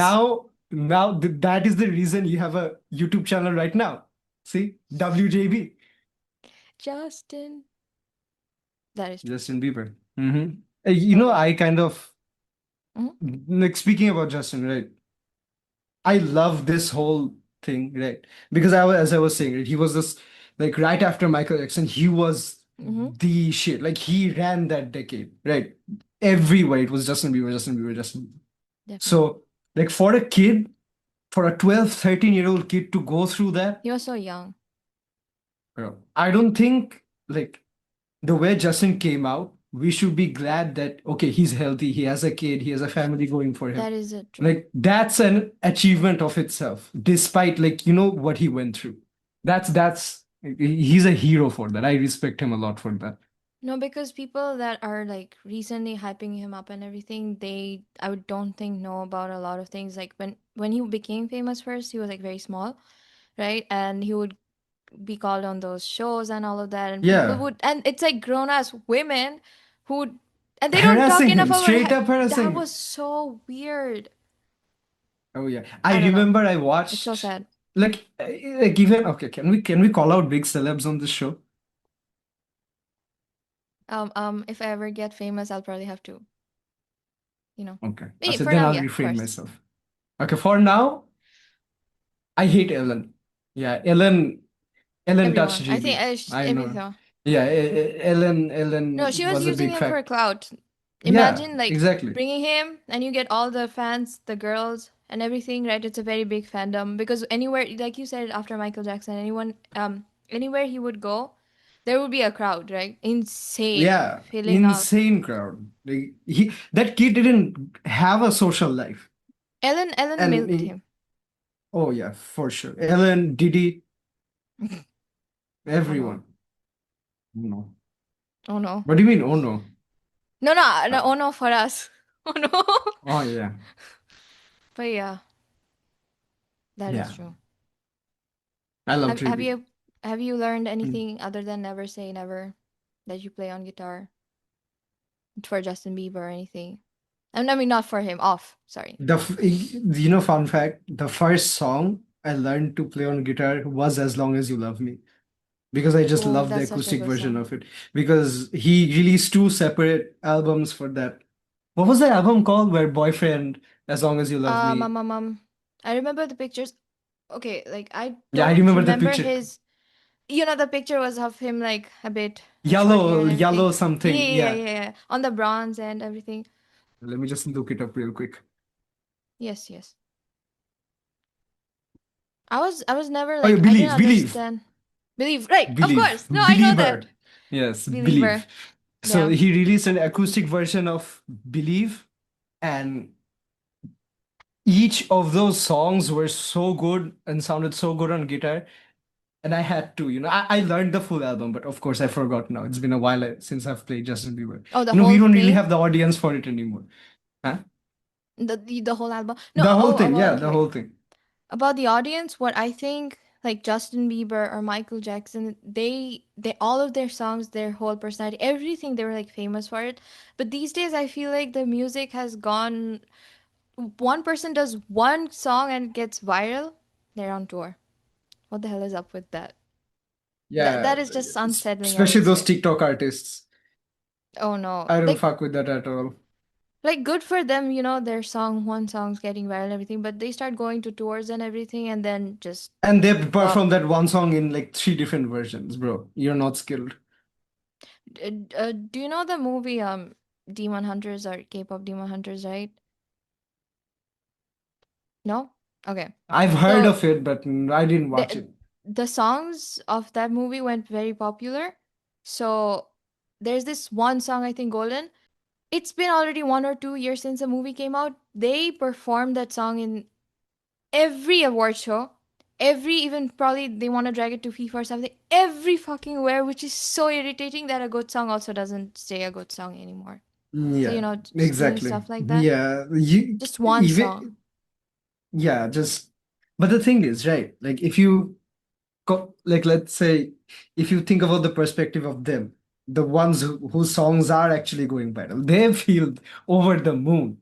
that is the reason you have a YouTube channel right now. See, WJB, Justin. That is true. Justin Bieber. Okay. I kind of Mhm. like speaking about Justin, right? I love this whole thing, right? Because as I was saying, right, he was this like right after Michael Jackson, he was Mm-hmm. the shit. Like he ran that decade, right? Everywhere it was Justin Bieber, Justin Bieber, Justin Bieber. Definitely. So, like for a kid, for a 12, 13-year-old kid to go through that, He was so young. bro, I don't think like the way Justin came out, we should be glad that okay, he's healthy, he has a kid, he has a family going for him. That is it. True. Like that's an achievement of itself, despite like what he went through. That's he's a hero for that. I respect him a lot for that. No, because people that are like recently hyping him up and everything, don't think know about a lot of things. Like when he became famous first, he was like very small, right? And he would be called on those shows and all of that, and people Yeah, would, and it's like grown ass women who, and they don't talk harassing enough him, about straight up that harassing him. was so weird. Oh yeah, I I don't know. remember I It's so watched sad. like even okay. Can we call out big celebs on this show? If I ever get famous, I'll probably have to, Okay, so for then now, I'll yeah, of refrain course. myself. Okay, for now, I hate Ellen. Yeah, Ellen touched Everyone, I think, GB. I know. everything. Yeah, Ellen No, Ellen she was was a using big him for fact. clout. Yeah, Imagine like exactly. bringing him and you get all the fans, the girls and everything, right? It's a very big fandom because anywhere, like you said, after Michael Jackson, anywhere he would go, there would be a crowd, right? Insane, Yeah, filling up. insane crowd. Like that kid didn't have a social life, Ellen and milked him. oh yeah, for sure. Ellen, Diddy, Oh no. everyone. No. Oh no. What do you mean? Oh no. No, Uh, oh no for us. Oh no. oh yeah, But yeah, that is yeah. true. I love Have have 3B. you have you learned anything other than Never Say Never that you play on guitar for Justin Bieber or anything? I mean, not for him. Off. Sorry. Fun fact, the first song I learned to play on guitar was As Long As You Love Me because I just Oh, loved the that's such a acoustic good version song. of it because he released two separate albums for that. What was the album called? Where Boyfriend, As Long As You Love Me. I remember the pictures. Okay, like I Yeah, I don't remember the remember picture. his. The picture was of him like a bit like short hair Yellow, and everything. yellow Yeah, something. yeah, yeah, Yeah. yeah, yeah. On the bronze and everything. Let me just look it up real quick. Yes, yes. I was never Oh, yeah, like I didn't Believe, Believe, understand. Believe, right? Of Believe, course. No, I know Believer. that. Yes, Believer. Believe. So Yeah. he released an acoustic version of Believe, and each of those songs were so good and sounded so good on guitar. And I had to, I learned the full album, but of course I forgot now. It's been a while since I've played Justin Bieber. Oh, the We whole don't really thing. have the audience for it anymore. Huh? The whole album. No. The whole Oh, thing, well, yeah, okay. the Wait. whole thing. About the audience, what I think, like Justin Bieber or Michael Jackson, they all of their songs, their whole personality, everything, they were like famous for it. But these days I feel like the music has gone, one person does one song and gets viral, they're on tour. What the hell is up with that? That Yeah, is just unsettling, I especially would those say. TikTok artists. Oh no. I don't Like fuck with that at all. good for them, their one song's getting viral and everything, but they start going to tours and everything and then just And they flop. perform that one song in like three different versions, bro. You're not skilled. Do you know the movie Demon Hunters or K-pop Demon Hunters, right? No? Okay. I've heard So of it, but I didn't watch the it. the songs of that movie went very popular. So there's this one song, I think Golden. It's been already 1 or 2 years since the movie came out. They performed that song in every award show. Every, even probably they want to drag it to FIFA or something. Every fucking where, which is so irritating that a good song also doesn't stay a good song anymore. So, Yeah, just doing exactly. stuff like that. Yeah, you Just one even song. yeah, just But the thing is, right? Like if you like let's say if you think about the perspective of them, the ones whose songs are actually going viral, they feel over the moon.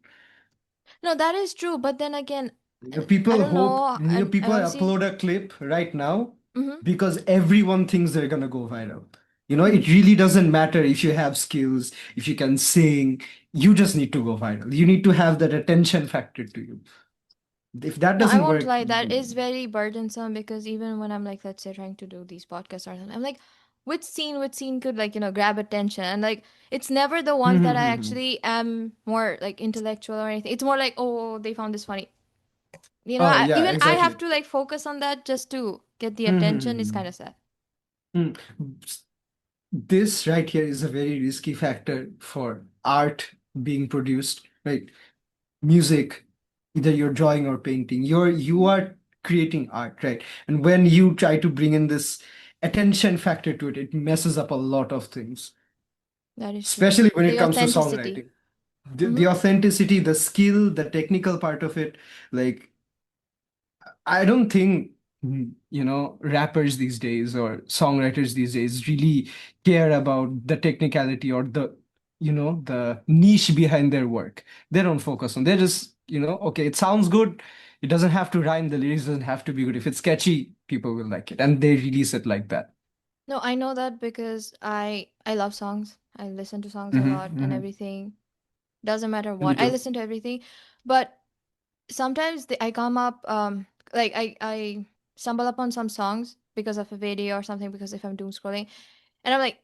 No, that is true. But then again, I People don't hope, know. And people obviously, upload a clip right now mm-hmm, because everyone thinks they're gonna go viral. mm-hmm. It really doesn't matter if you have skills, if you can sing, you just need to go viral. You need to have that attention factor to you. If that No, I doesn't won't work, lie. That is very burdensome because even when I'm like, let's say, trying to do these podcasts or something, I'm like, which scene could like, grab attention? And like, it's never the ones that I actually am more like intellectual or anything. It's more like, oh, they found this funny. oh yeah, Even I exactly. have to like focus on that just to get the attention. It's kind of sad. Hmm. This right here is a very risky factor for art being produced, right? Music, either you're drawing or painting, you are creating art, right? And when you try to bring in this attention factor to it, it messes up a lot of things, That is true. especially when it The comes to authenticity. songwriting. The Mm-hmm. authenticity, the skill, the technical part of it, like I don't think rappers these days or songwriters these days really care about the technicality or the niche behind their work. They don't focus on. They're just, okay, it sounds good. It doesn't have to rhyme. The lyrics doesn't have to be good. If it's catchy, people will like it, and they release it like that. No, I know that because I love songs. I listen to songs a lot and Hmm. everything. Doesn't matter Me what. I too. listen to everything. But sometimes I come up like I stumble upon some songs because of a video or something because if I'm doom scrolling and I'm like,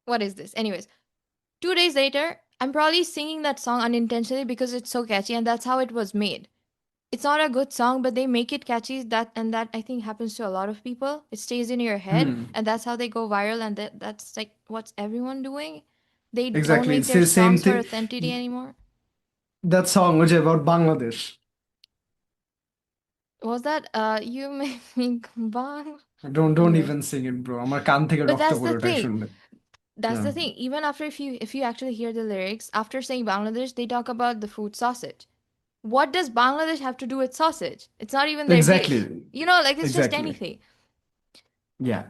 what is this? Anyways, 2 days later, I'm probably singing that song unintentionally because it's so catchy and that's how it was made. It's not a good song, but they make it catchy. That I think happens to a lot of people. It stays in your head, Hmm. and that's how they go viral. And that's like what's everyone doing. They don't Exactly. make It's their the same songs for thing. authenticity anymore. That song was about Bangladesh. Was that you make me bang? Don't Anyways, even sing it, bro. আমার কান থেকে but রক্ত that's the পড়ে thing. শুনলে. That's Yeah. the thing. Even after if you actually hear the lyrics, after saying Bangladesh, they talk about the food sausage. What does Bangladesh have to do with sausage? It's not even their dish. Exactly. Like it's just Exactly. anything. Yeah.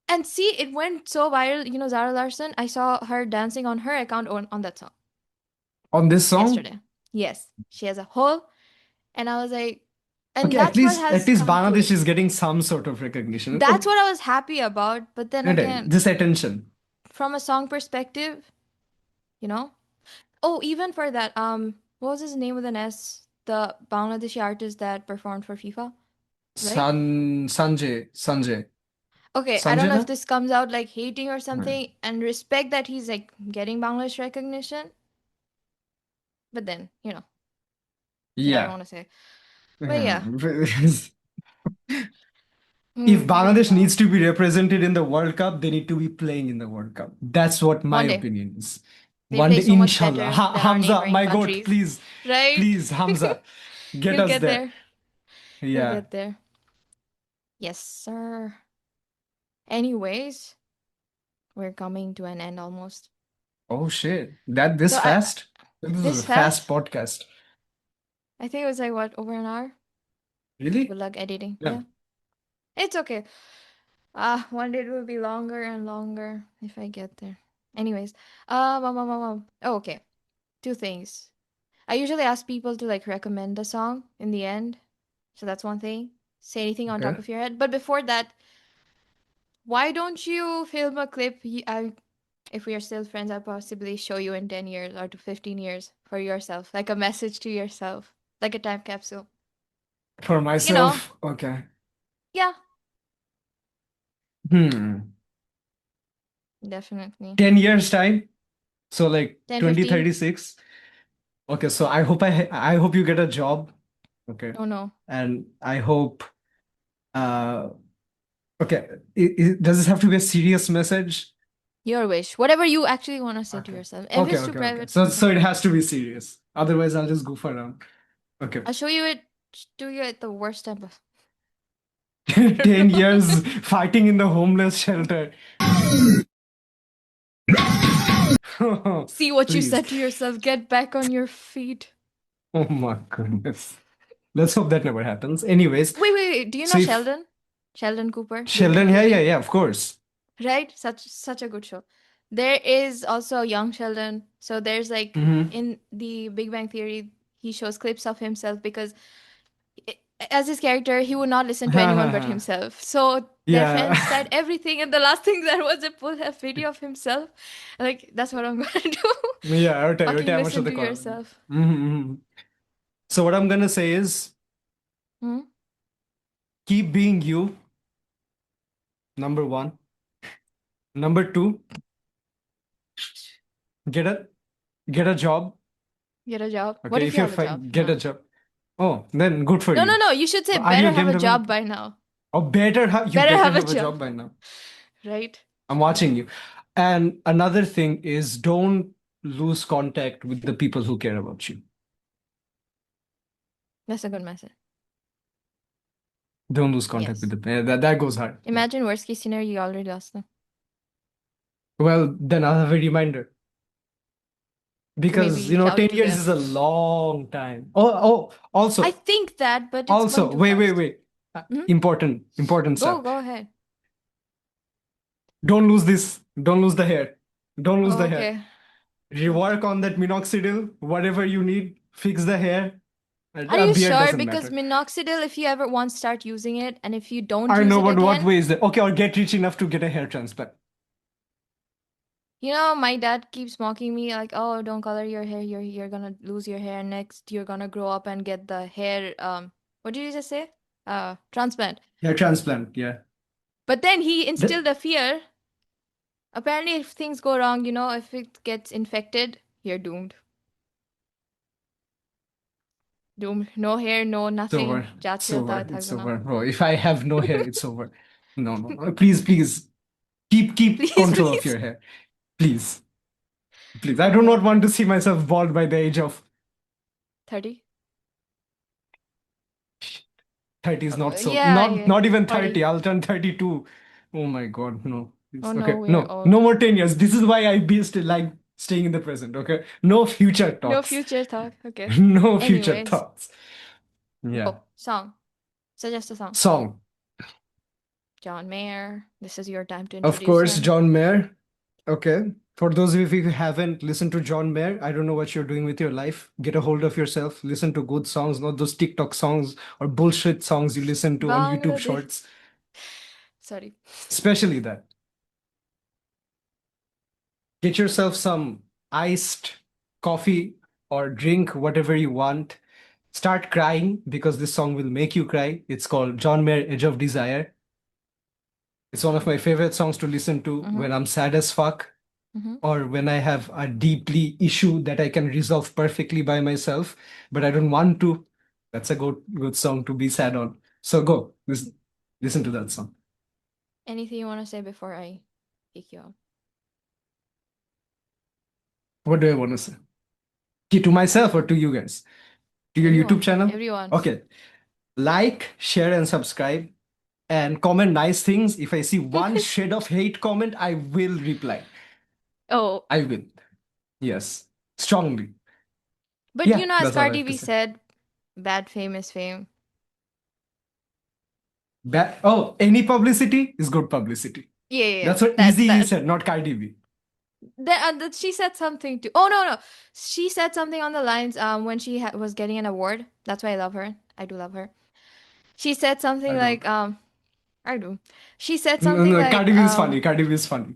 And see, it went so viral. Zara Larson, I saw her dancing on her account on that song On this song, yesterday. Yes, she has a whole, and I was like, and okay, that's what at has least come Bangladesh to, is getting some sort of recognition. that's Okay, what I was happy about. But then again, this attention. from a song perspective, you know, oh, even for that, what was his name with an S? The Bangladeshi artist that performed for FIFA, right? Sanjay. Okay, I don't Sanjay know if na? this comes out like hating or Hmm. something, and respect that he's like getting Bangladesh recognition, but then, I don't Yeah. want to say. But yeah, Hmm. If bring it Bangladesh down. needs to be represented in the World Cup, they need to be playing in the World Cup. That's what my One day. opinion is. They'll One play day, so much inshallah. better than our Hamza, neighboring my God, countries. please, Right? please, Hamza, get You'll us get there. there. You'll Yeah. get there. Yes, sir. Anyways, we're coming to an end almost. Oh shit. That this So fast? This is a this fast fast, podcast. I think it was like what, over an hour? Good Really? luck editing. Yeah. Yeah. It's okay. One day it will be longer and longer if I get there. Anyways, oh, okay. Two things. I usually ask people to like recommend a song in the end. So that's one thing. Say anything on top Okay. of your head. But before that, why don't you film a clip? If we are still friends, I'll possibly show you in 10 years or to 15 years for yourself. Like a message to yourself. Like a time capsule. For You know, myself, okay. yeah, Hmm. definitely. 10 years time. So like 10, 15? 2036. Okay, so I hope you get a job. Okay. Oh no. And I hope uh okay, does this have to be a serious message? Your wish. Whatever you actually want to say to Okay. yourself. If Okay, it's too okay, okay. private, So no. it has to be serious. Otherwise I'll just goof around. Okay. I'll show you it to you at the worst time. I don't 10 know. years fighting in the homeless shelter. See what you Please. said to yourself. Get back on your feet. Oh my goodness. Let's hope that never happens. Anyways, Wait. Do you so know if Sheldon? Sheldon Cooper, Big Sheldon, Bang Theory? yeah, of course. Right? Such a good show. There is also a young Sheldon. So there's like Hmm. in the Big Bang Theory, he shows clips of himself because i- as his character, he would not listen to anyone but himself. So their friends Yeah. tried everything, and the last thing that was a pull a video of himself. Like that's what I'm gonna do. Yeah, Fucking আমার listen সাথে to কর। yourself. So what I'm gonna say is Hmm? keep being you, number one. Number two, get a job. Get a job. What Okay, if if you you're have a job? fine, get No. a job. Oh, then good for No, you. You should say Are you better a have game a job developer? by now. Or you Better better have a have a job. job by now. Right? I'm watching you. And another thing is don't lose contact with the people who care about you. That's a good message. Don't lose contact Yes. with them. That goes hard. Yeah. Imagine worst case scenario, you already lost them. Well, then I'll have a reminder. Because, Maybe shout 10 to years them. is a long time. Also, I think that, but it's also, going too fast. wait. Mhm. Important stuff. Go ahead. Don't lose this. Don't lose the hair. Don't lose the hair. Okay. Rework on that minoxidil, whatever you need. Fix the hair. Are A you beard sure? doesn't Because matter. minoxidil, if you ever once start using it, and if you don't I use know, it but what again, way is that? Okay, or get rich enough to get a hair transplant. my dad keeps mocking me like, "Oh, don't color your hair. You're gonna lose your hair next. You're gonna grow up and get the hair what did you just say? Transplant." Hair transplant, yeah. But then he The- instilled a fear. Apparently, if things go wrong, if it gets infected, you're doomed. Doomed. No hair, no It's nothing. over. It's Jatsiyo over. ta It's thakna. over. Bro, if I have no hair, it's over. No. Please. Keep Please, control of please. your hair. Please. I do not want to see myself bald by the age of 30? 30 is not so. Yeah, Not even 40. 30. I'll turn 32. Oh my God, no. Oh no, Okay, we're no. old. No more 10 years. This is why I be still like staying in the present, okay? No future No talks. future talk. Okay. No future Anyways. thoughts. Yeah. Oh, song. Suggest a song. Song. John Mayer. This is your time to Of introduce course, him. John Mayer. Okay. For those of you who haven't listened to John Mayer, I don't know what you're doing with your life. Get a hold of yourself. Listen to good songs, not those TikTok songs or bullshit songs you listen to on YouTube Bangladesh. Shorts. Sorry. Especially that. Get yourself some iced coffee or drink, whatever you want. Start crying because this song will make you cry. It's called John Mayer, Edge of Desire. It's one of my favorite songs to listen to when I'm sad as fuck Mhm. or when I have a deeply issue that I can resolve perfectly by myself, but I don't want to. That's a good song to be sad on. So go listen to that song. Anything you want to say before I kick you out? What do I want to say? To myself or to you guys? To your Everyone. YouTube channel? Everyone. Okay. Like, share, and subscribe. And comment nice things. If I see one shade of hate comment, I will reply. Oh, I will. Yes. Strongly. but Yeah, as that's all I Cardi have to B say. said, bad fame is fame. Any publicity is good publicity. Yeah. That's what Easy said, not Cardi B. She said something too. Oh no. She said something on the lines when she was getting an award. That's why I love her. I do love her. She said something I like don't. I do. She said something No, like Cardi B is funny. Cardi B is funny.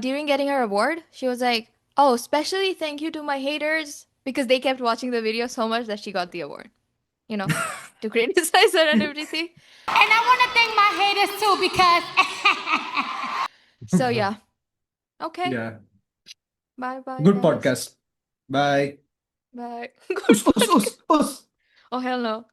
during getting her award, she was like, "Oh, especially thank you to my haters because they kept watching the video so much that she got the award." To criticize her and everything. And I want to thank my haters too because So yeah. Okay. Yeah. Bye. Good Guys. podcast. Bye. Bye. Us. Oh hell no.